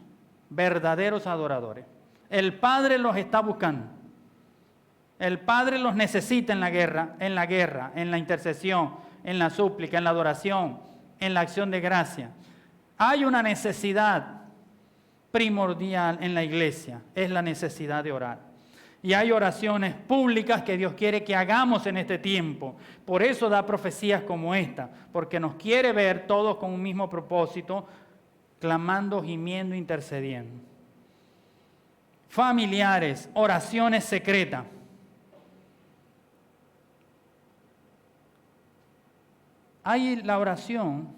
verdaderos adoradores. El Padre los está buscando. El Padre los necesita en la guerra, en la intercesión, en la súplica, en la adoración, en la acción de gracia. Hay una necesidad primordial en la iglesia, es la necesidad de orar. Y hay oraciones públicas que Dios quiere que hagamos en este tiempo. Por eso da profecías como esta, porque nos quiere ver todos con un mismo propósito, clamando, gimiendo, intercediendo. Familiares, oraciones secretas. Hay la oración,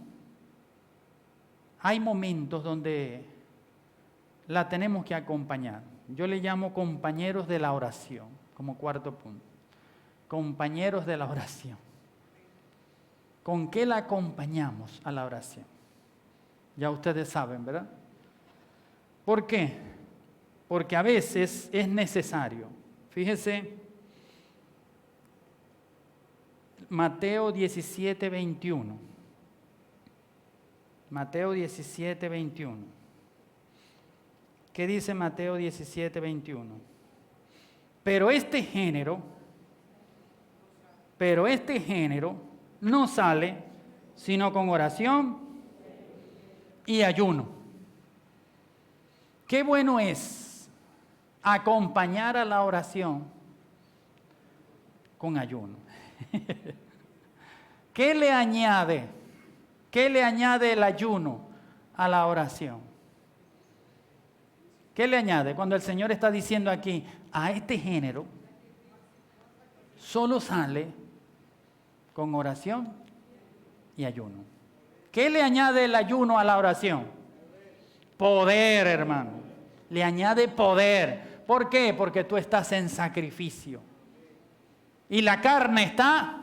hay momentos donde la tenemos que acompañar. Yo le llamo compañeros de la oración, como cuarto punto. Compañeros de la oración. ¿Con qué la acompañamos a la oración? Ya ustedes saben, ¿verdad? ¿Por qué? Porque a veces es necesario. Fíjese, Mateo 17, 21. Mateo 17, 21. ¿Qué dice Mateo 17, 21? Pero este género no sale sino con oración y ayuno. Qué bueno es acompañar a la oración con ayuno. ¿Qué le añade el ayuno a la oración? ¿Qué le añade? Cuando el Señor está diciendo aquí, a este género solo sale con oración y ayuno. ¿Qué le añade el ayuno a la oración? Poder, hermano. Le añade poder. ¿Por qué? Porque tú estás en sacrificio. Y la carne está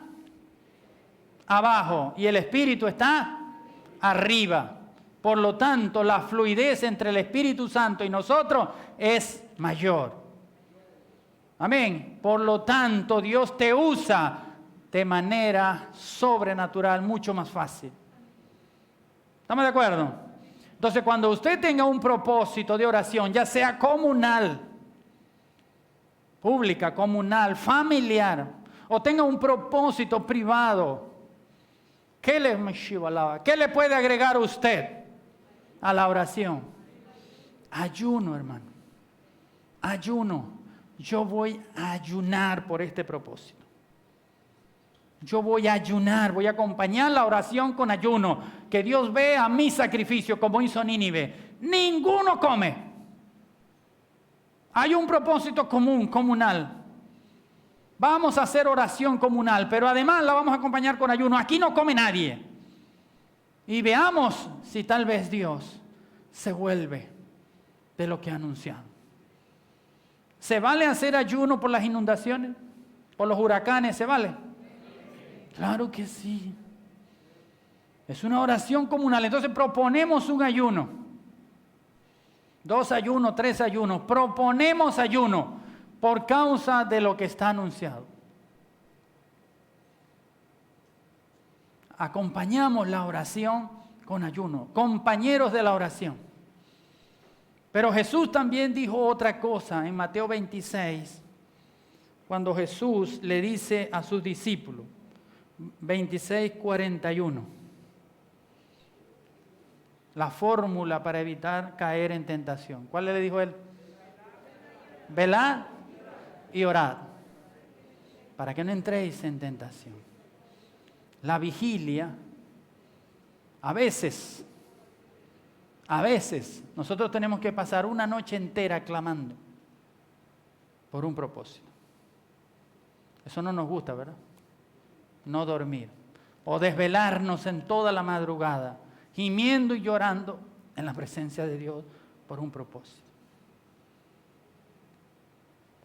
abajo y el espíritu está arriba. Por lo tanto, la fluidez entre el Espíritu Santo y nosotros es mayor. Amén. Por lo tanto, Dios te usa de manera sobrenatural, mucho más fácil. ¿Estamos de acuerdo? Entonces, cuando usted tenga un propósito de oración, ya sea comunal, pública, comunal, familiar, o tenga un propósito privado, ¿qué le puede agregar usted a la oración? Ayuno, hermano. Ayuno. Yo voy a ayunar por este propósito. Yo voy a ayunar, voy a acompañar la oración con ayuno. Que Dios vea mi sacrificio como hizo Nínive. Ninguno come. Hay un propósito común, comunal. Vamos a hacer oración comunal, pero además la vamos a acompañar con ayuno. Aquí no come nadie. Y veamos si tal vez Dios se vuelve de lo que ha anunciado. ¿Se vale hacer ayuno por las inundaciones? ¿Por los huracanes? ¿Se vale? Claro que sí. Es una oración comunal. Entonces proponemos un ayuno. 2 ayunos, 3 ayunos. Proponemos ayuno por causa de lo que está anunciado. Acompañamos la oración con ayuno. Compañeros de la oración. Pero Jesús también dijo otra cosa en Mateo 26, cuando Jesús le dice a sus discípulos, 26:41, la fórmula para evitar caer en tentación. ¿Cuál le dijo él? Velad y orad, para que no entréis en tentación. La vigilia, a veces, nosotros tenemos que pasar una noche entera clamando por un propósito. Eso no nos gusta, ¿verdad? No dormir. O desvelarnos en toda la madrugada, gimiendo y llorando en la presencia de Dios por un propósito.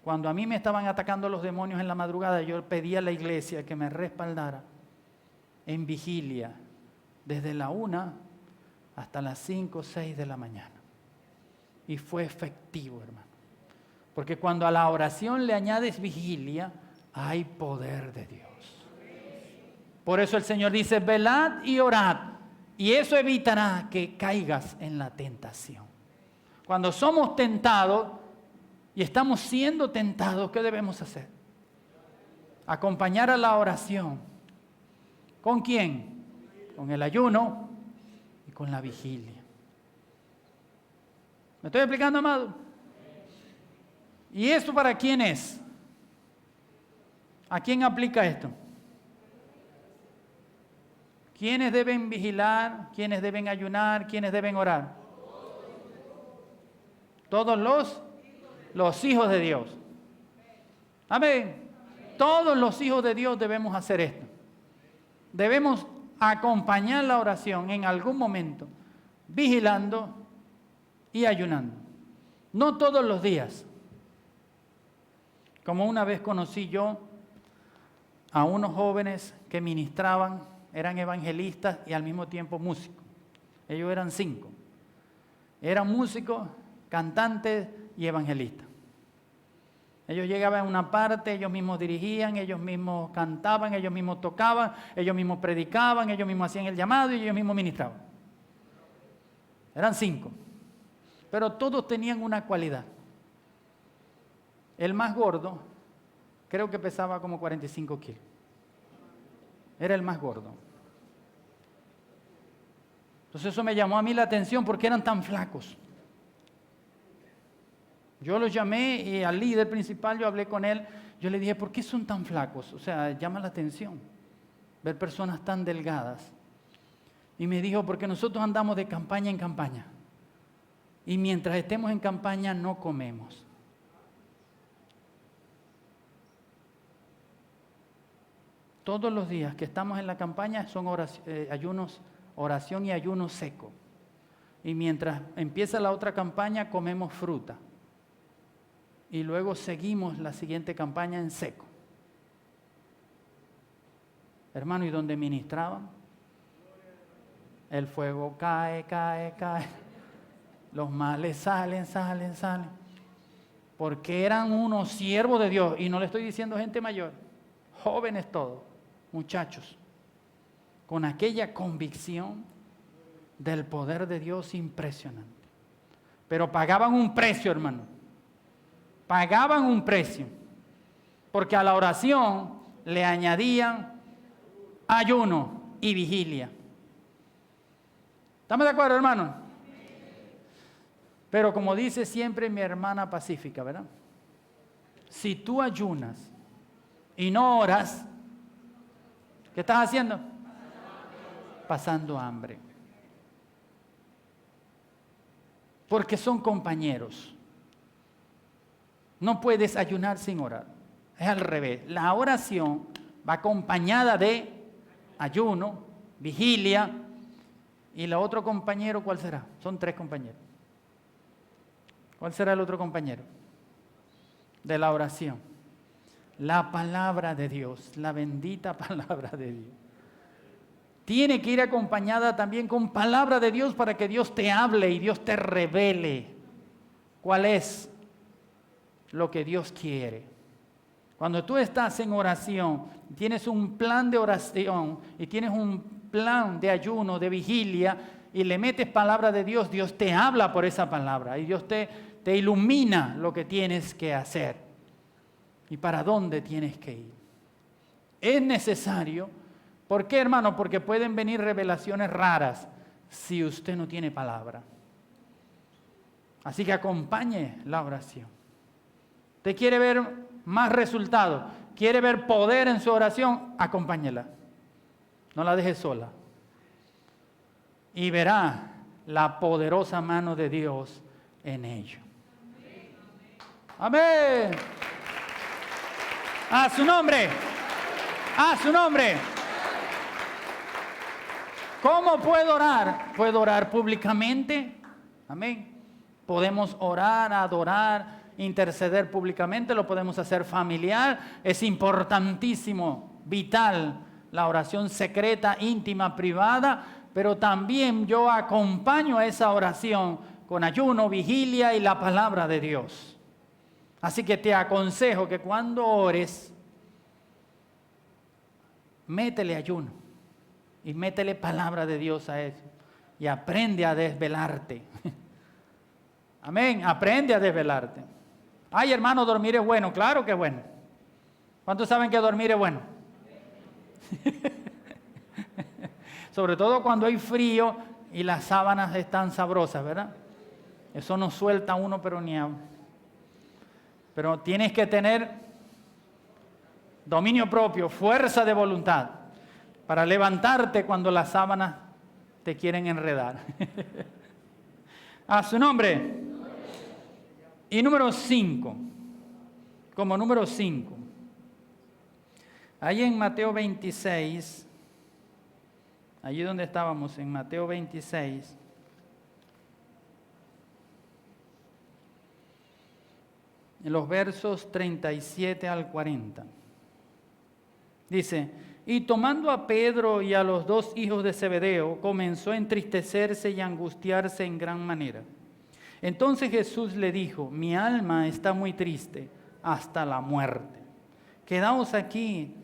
Cuando a mí me estaban atacando los demonios en la madrugada, yo pedí a la iglesia que me respaldara en vigilia desde la 1 hasta las 5 o 6 de la mañana. Y fue efectivo, hermano. Porque cuando a la oración le añades vigilia, hay poder de Dios. Por eso el Señor dice, velad y orad. Y eso evitará que caigas en la tentación. Cuando somos tentados y estamos siendo tentados, ¿qué debemos hacer? Acompañar a la oración. ¿Con quién? Con el ayuno y con la vigilia. ¿Me estoy explicando, amado? ¿Y esto para quién es? ¿A quién aplica esto? ¿Quiénes deben vigilar? ¿Quiénes deben ayunar? ¿Quiénes deben orar? Todos los hijos de Dios. Amén. Todos los hijos de Dios debemos hacer esto. Debemos acompañar la oración en algún momento, vigilando y ayunando. No todos los días. Como una vez conocí yo a unos jóvenes que ministraban, eran evangelistas y al mismo tiempo músicos. Ellos eran 5. Eran músicos, cantantes y evangelistas. Ellos llegaban a una parte, ellos mismos dirigían, ellos mismos cantaban, ellos mismos tocaban, ellos mismos predicaban, ellos mismos hacían el llamado y ellos mismos ministraban. Eran 5. Pero todos tenían una cualidad. El más gordo, creo que pesaba como 45 kilos. Era el más gordo. Entonces eso me llamó a mí la atención porque eran tan flacos. Yo los llamé y al líder principal yo hablé con él. Yo le dije, ¿por qué son tan flacos? O sea, llama la atención ver personas tan delgadas. Y me dijo, porque nosotros andamos de campaña en campaña. Y mientras estemos en campaña no comemos. todos los días que estamos en la campaña son ayunos, oración y ayuno seco. Y mientras empieza la otra campaña comemos fruta. Y luego seguimos la siguiente campaña en seco. Hermano, ¿y donde ministraban? El fuego cae. Los males salen. Porque eran unos siervos de Dios. Y no le estoy diciendo gente mayor. Jóvenes todos, muchachos. Con aquella convicción del poder de Dios impresionante. Pero pagaban un precio, hermano. Pagaban un precio. Porque a la oración le añadían ayuno y vigilia. ¿Estamos de acuerdo, hermano? Pero como dice siempre mi hermana Pacífica, ¿verdad? Si tú ayunas y no oras, ¿qué estás haciendo? Pasando hambre. Porque son compañeros. No puedes ayunar sin orar. Es al revés. La oración va acompañada de ayuno, vigilia. ¿Y el otro compañero cuál será? Son 3 compañeros. ¿Cuál será el otro compañero? De la oración. La palabra de Dios, la bendita palabra de Dios. Tiene que ir acompañada también con palabra de Dios para que Dios te hable y Dios te revele cuál es lo que Dios quiere. Cuando tú estás en oración, tienes un plan de oración y tienes un plan de ayuno, de vigilia, y le metes palabra de Dios, Dios te habla por esa palabra y Dios te ilumina lo que tienes que hacer y para dónde tienes que ir. Es necesario. ¿Por qué, hermano? Porque pueden venir revelaciones raras si usted no tiene palabra. Así que acompañe la oración. ¿Usted quiere ver más resultados? ¿Quiere ver poder en su oración? Acompáñela. No la deje sola. Y verá la poderosa mano de Dios en ello. Amén. A su nombre. A su nombre. ¿Cómo puedo orar? Puedo orar públicamente. Amén. Podemos orar, adorar, interceder públicamente. Lo podemos hacer familiar. Es importantísimo, vital, la oración secreta, íntima, privada. Pero también yo acompaño a esa oración con ayuno, vigilia y la palabra de Dios. Así que te aconsejo que cuando ores, métele ayuno. Y métele palabra de Dios a eso. Y aprende a desvelarte. Amén. Aprende a desvelarte. Ay, hermano, dormir es bueno. Claro que es bueno. ¿Cuántos saben que dormir es bueno? Sobre todo cuando hay frío y las sábanas están sabrosas, ¿verdad? Eso no suelta uno, pero ni habla. Pero tienes que tener dominio propio, fuerza de voluntad, para levantarte cuando las sábanas te quieren enredar. A su nombre. Y número 5. Como número 5. Ahí en Mateo 26. Allí donde estábamos, en Mateo 26. En los versos 37 al 40. Dice: y tomando a Pedro y a los 2 hijos de Zebedeo, comenzó a entristecerse y a angustiarse en gran manera. Entonces Jesús le dijo: mi alma está muy triste hasta la muerte. Quedaos aquí.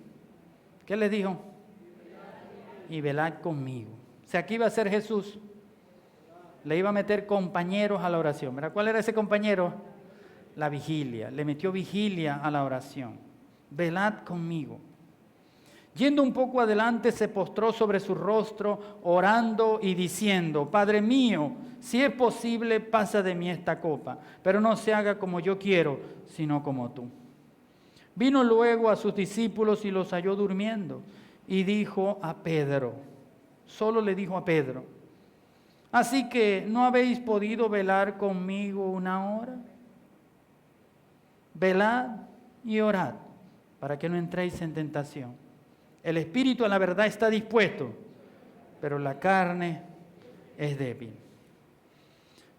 ¿Qué les dijo? Y velad conmigo. O sea, aquí iba a ser Jesús. Le iba a meter compañeros a la oración. ¿Verdad? ¿Cuál era ese compañero? La vigilia. Le metió vigilia a la oración. Velad conmigo. Yendo un poco adelante, se postró sobre su rostro, orando y diciendo: Padre mío, si es posible, pasa de mí esta copa, pero no se haga como yo quiero, sino como tú. Vino luego a sus discípulos y los halló durmiendo, y dijo a Pedro, solo le dijo a Pedro: ¿así que no habéis podido velar conmigo una hora? Velad y orad, para que no entréis en tentación. El espíritu a la verdad está dispuesto, pero la carne es débil.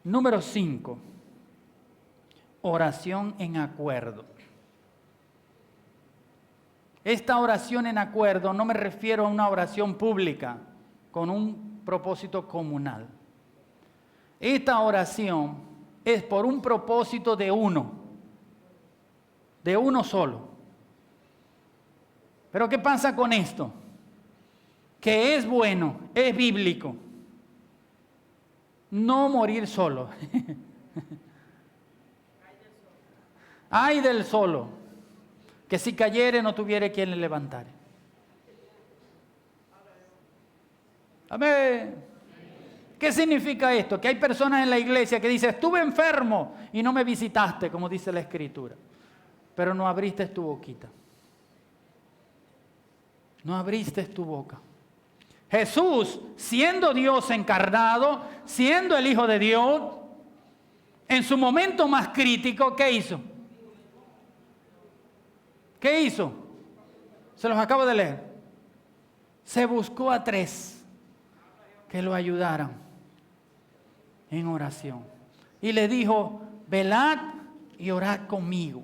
Número 5. Oración en acuerdo. Esta oración en acuerdo no me refiero a una oración pública con un propósito comunal. Esta oración es por un propósito de uno solo. Pero ¿qué pasa con esto? Que es bueno, es bíblico. No morir solo. Ay del solo, que si cayere no tuviere quien le levantare. Amén. ¿Qué significa esto? Que hay personas en la iglesia que dicen, estuve enfermo y no me visitaste, como dice la Escritura, pero no abriste tu boquita. No abriste tu boca. Jesús, siendo Dios encarnado, siendo el Hijo de Dios, en su momento más crítico, ¿qué hizo? ¿Qué hizo? Se los acabo de leer. Se buscó a 3 que lo ayudaran en oración. Y le dijo, velad y orad conmigo.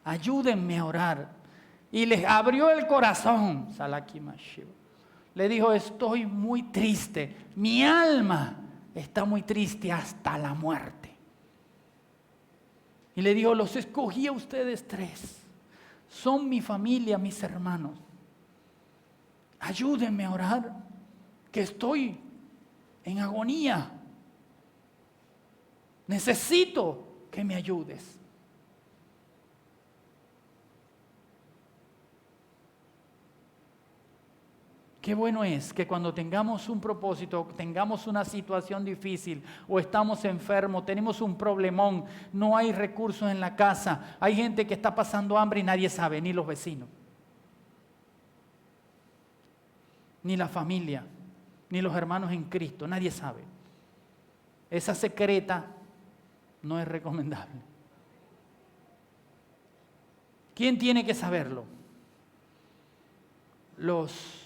Ayúdenme a orar. Y les abrió el corazón. Le dijo, estoy muy triste. Mi alma está muy triste hasta la muerte. Y le dijo, los escogí a ustedes 3. Son mi familia, mis hermanos. Ayúdenme a orar, que estoy en agonía. Necesito que me ayudes. Qué bueno es que cuando tengamos un propósito, tengamos una situación difícil o estamos enfermos, tenemos un problemón, no hay recursos en la casa, hay gente que está pasando hambre y nadie sabe, ni los vecinos, ni la familia, ni los hermanos en Cristo, nadie sabe. Esa secreta no es recomendable. ¿Quién tiene que saberlo? Los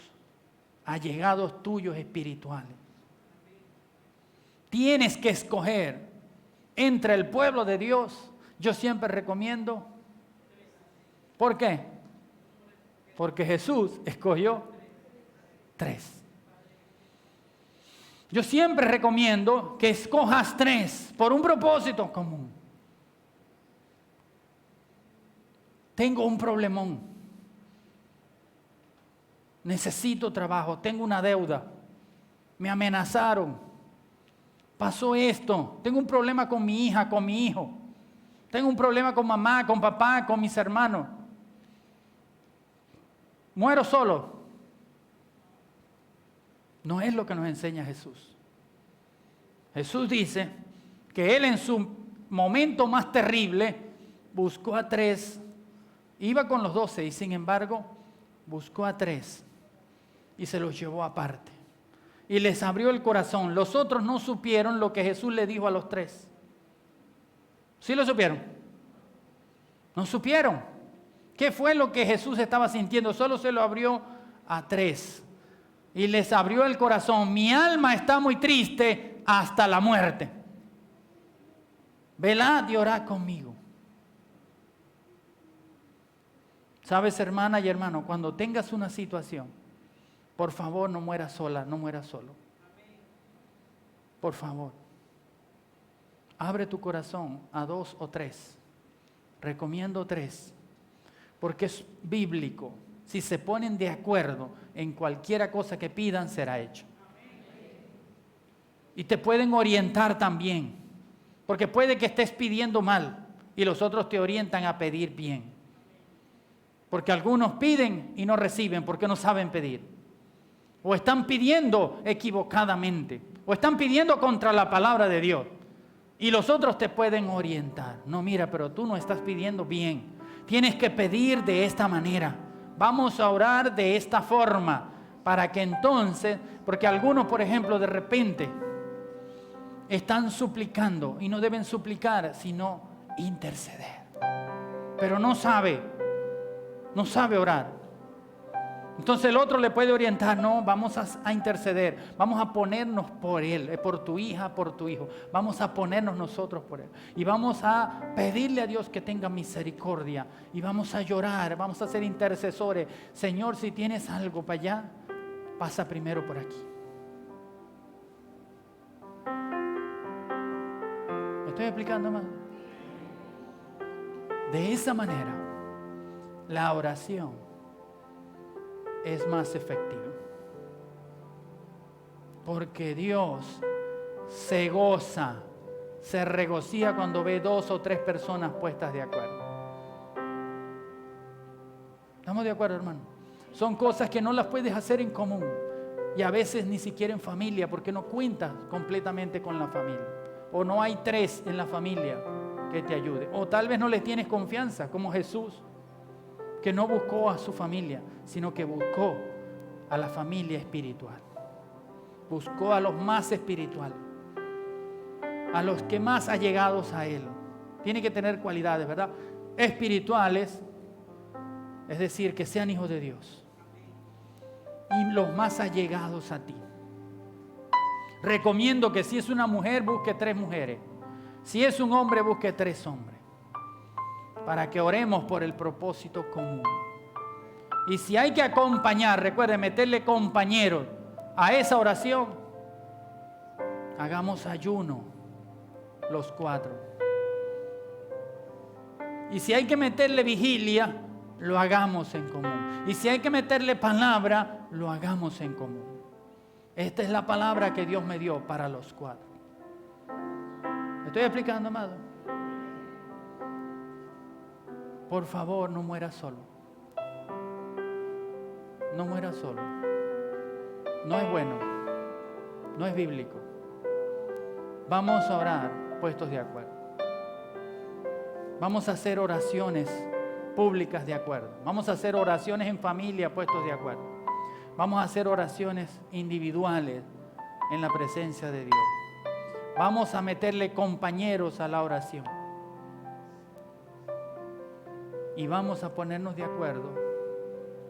allegados tuyos espirituales. Tienes que escoger entre el pueblo de Dios. Yo siempre recomiendo. ¿Por qué? Porque Jesús escogió 3. Yo siempre recomiendo que escojas 3 por un propósito común. Tengo un problemón. Necesito trabajo, tengo una deuda, me amenazaron, pasó esto, tengo un problema con mi hija, con mi hijo, tengo un problema con mamá, con papá, con mis hermanos, muero solo. No es lo que nos enseña Jesús. Jesús dice que Él en su momento más terrible buscó a 3, iba con los 12 y sin embargo buscó a 3. Y se los llevó aparte. Y les abrió el corazón. Los otros no supieron lo que Jesús le dijo a los 3. ¿Sí lo supieron? No supieron. ¿Qué fue lo que Jesús estaba sintiendo? Solo se lo abrió a 3. Y les abrió el corazón. Mi alma está muy triste hasta la muerte. Velad y orad conmigo. Sabes, hermana y hermano, cuando tengas una situación, por favor, no mueras sola, no mueras solo. Por favor. Abre tu corazón a 2 o 3. Recomiendo 3. Porque es bíblico. Si se ponen de acuerdo en cualquiera cosa que pidan, será hecho. Y te pueden orientar también. Porque puede que estés pidiendo mal y los otros te orientan a pedir bien. Porque algunos piden y no reciben porque no saben pedir. O están pidiendo equivocadamente. O están pidiendo contra la palabra de Dios. Y los otros te pueden orientar. No, mira, pero tú no estás pidiendo bien. Tienes que pedir de esta manera. Vamos a orar de esta forma. Para que entonces, porque algunos, por ejemplo, de repente están suplicando. Y no deben suplicar, sino interceder. Pero no sabe orar. Entonces el otro le puede orientar, no, vamos a interceder, vamos a ponernos por él, por tu hija, por tu hijo, vamos a ponernos nosotros por él y vamos a pedirle a Dios que tenga misericordia y vamos a llorar, vamos a ser intercesores. Señor, si tienes algo para allá, pasa primero por aquí. ¿Me estoy explicando más? De esa manera, la oración es más efectivo. Porque Dios se goza, se regocija cuando ve 2 o 3 personas puestas de acuerdo. ¿Estamos de acuerdo, hermano? Son cosas que no las puedes hacer en común. Y a veces ni siquiera en familia, porque no cuentas completamente con la familia. O no hay 3 en la familia que te ayude. O tal vez no les tienes confianza, como Jesús, que no buscó a su familia, sino que buscó a la familia espiritual. Buscó a los más espirituales, a los que más allegados a Él. Tiene que tener cualidades, ¿verdad? Espirituales, es decir, que sean hijos de Dios. Y los más allegados a ti. Recomiendo que si es una mujer, busque 3 mujeres. Si es un hombre, busque 3 hombres. Para que oremos por el propósito común. Y si hay que acompañar, recuerde, meterle compañeros a esa oración, hagamos ayuno los 4. Y si hay que meterle vigilia, lo hagamos en común. Y si hay que meterle palabra, lo hagamos en común. Esta es la palabra que Dios me dio para los 4. ¿Me estoy explicando, amado? Por favor, no muera solo. No muera solo. No es bueno. No es bíblico. Vamos a orar puestos de acuerdo. Vamos a hacer oraciones públicas de acuerdo. Vamos a hacer oraciones en familia puestos de acuerdo. Vamos a hacer oraciones individuales en la presencia de Dios. Vamos a meterle compañeros a la oración. Y vamos a ponernos de acuerdo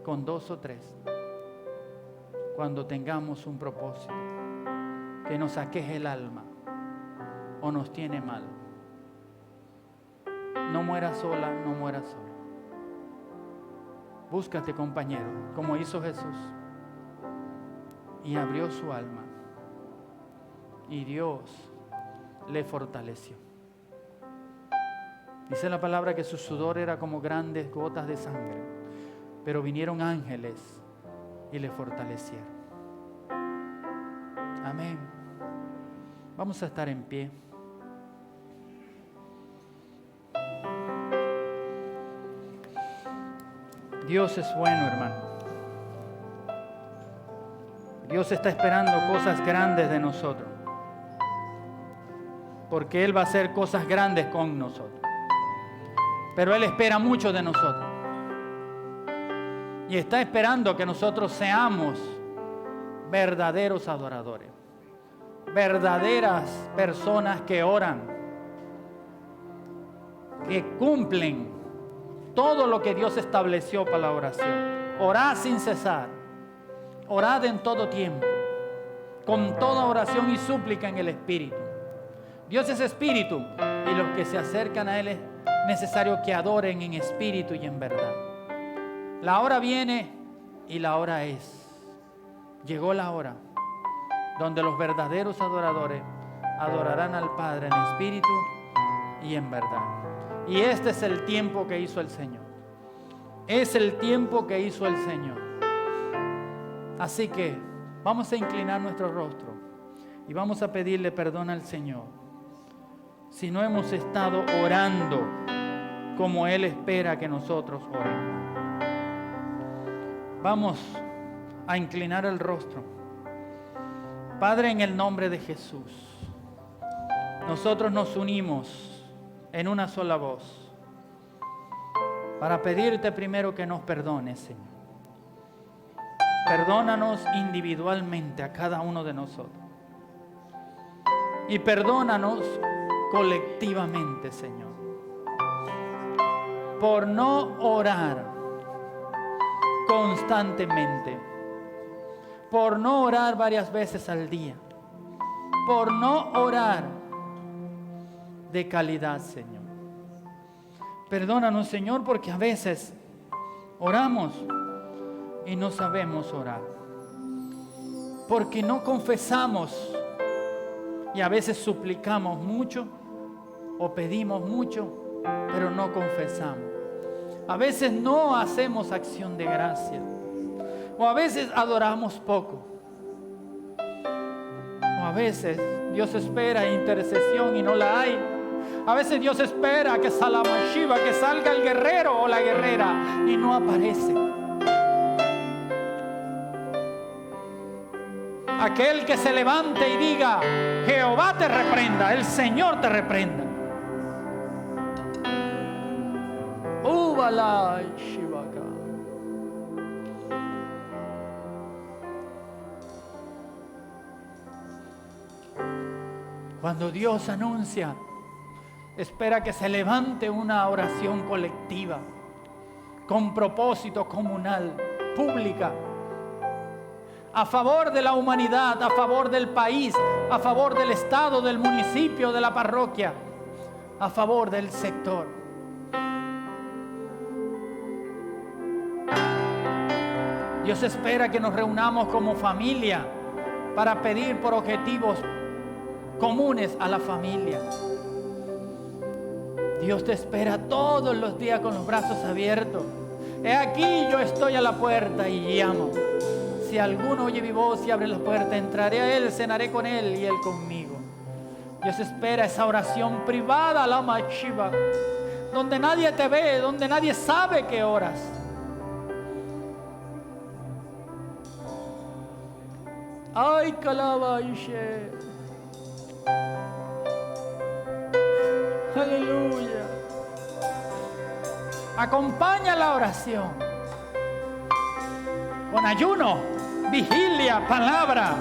con 2 o 3 cuando tengamos un propósito que nos aqueje el alma o nos tiene mal. No mueras sola, no mueras solo. Búscate compañero, como hizo Jesús. Y abrió su alma. Y Dios le fortaleció. Dice la palabra que su sudor era como grandes gotas de sangre, pero vinieron ángeles y le fortalecieron. Amén. Vamos a estar en pie. Dios es bueno, hermano. Dios está esperando cosas grandes de nosotros, porque Él va a hacer cosas grandes con nosotros. Pero Él espera mucho de nosotros. Y está esperando que nosotros seamos verdaderos adoradores. Verdaderas personas que oran. Que cumplen todo lo que Dios estableció para la oración. Orad sin cesar. Orad en todo tiempo. Con toda oración y súplica en el Espíritu. Dios es Espíritu. Y los que se acercan a Él es necesario que adoren en espíritu y en verdad. La hora viene y la hora es. Llegó la hora donde los verdaderos adoradores adorarán al Padre en espíritu y en verdad. Y este es el tiempo que hizo el Señor. Es el tiempo que hizo el Señor. Así que vamos a inclinar nuestro rostro y vamos a pedirle perdón al Señor si no hemos estado orando como Él espera que nosotros oremos. Vamos a inclinar el rostro. Padre, en el nombre de Jesús, nosotros nos unimos en una sola voz para pedirte primero que nos perdones, Señor. Perdónanos individualmente a cada uno de nosotros. Y perdónanos colectivamente, Señor, por no orar constantemente, por no orar varias veces al día, por no orar de calidad, Señor. Perdónanos, Señor, porque a veces oramos y no sabemos orar, porque no confesamos y a veces suplicamos mucho o pedimos mucho, pero no confesamos. A veces no hacemos acción de gracia, o a veces adoramos poco, o a veces Dios espera intercesión y no la hay. A veces Dios espera que salga el guerrero o la guerrera y no aparece. Aquel que se levante y diga: Jehová te reprenda, el Señor te reprenda. Cuando Dios anuncia, espera que se levante una oración colectiva, con propósito comunal, pública, a favor de la humanidad, a favor del país, a favor del estado, del municipio, de la parroquia, a favor del sector. Dios espera que nos reunamos como familia para pedir por objetivos comunes a la familia. Dios te espera todos los días con los brazos abiertos. He aquí, yo estoy a la puerta y llamo. Si alguno oye mi voz y abre la puerta, entraré a él, cenaré con él y él conmigo. Dios espera esa oración privada, la machiva, donde nadie te ve, donde nadie sabe que oras. Ay, calabache. Aleluya. Acompaña la oración con ayuno, vigilia, palabra,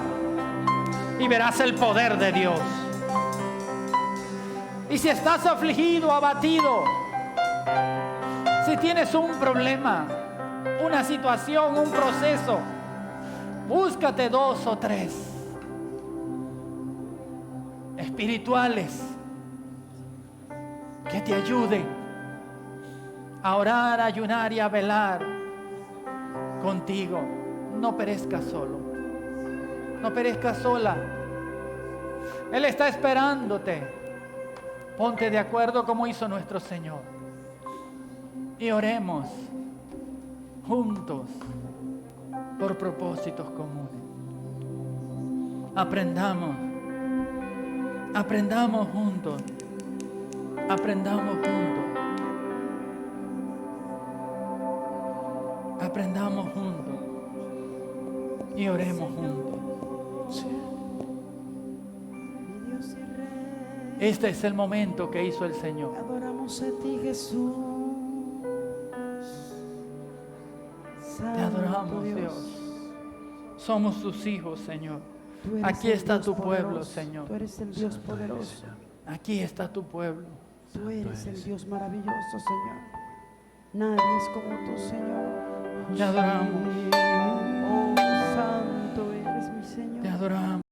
y verás el poder de Dios. Y si estás afligido, abatido, si tienes un problema, una situación, un proceso, búscate 2 o 3 espirituales que te ayuden a orar, a ayunar y a velar contigo. No perezcas solo, no perezcas sola. Él está esperándote. Ponte de acuerdo como hizo nuestro Señor y oremos juntos por propósitos comunes. Aprendamos juntos. Aprendamos juntos. Aprendamos juntos. Y oremos juntos. Sí. Este es el momento que hizo el Señor. Adoramos a ti, Jesús. Te adoramos, Dios. Somos tus hijos, Señor. Aquí está tu pueblo, Señor. Tú eres el Dios poderoso. Aquí está tu pueblo. Tú eres el Dios maravilloso, Señor. Nadie es como tú, Señor. Te adoramos. Oh, santo eres mi Señor. Te adoramos.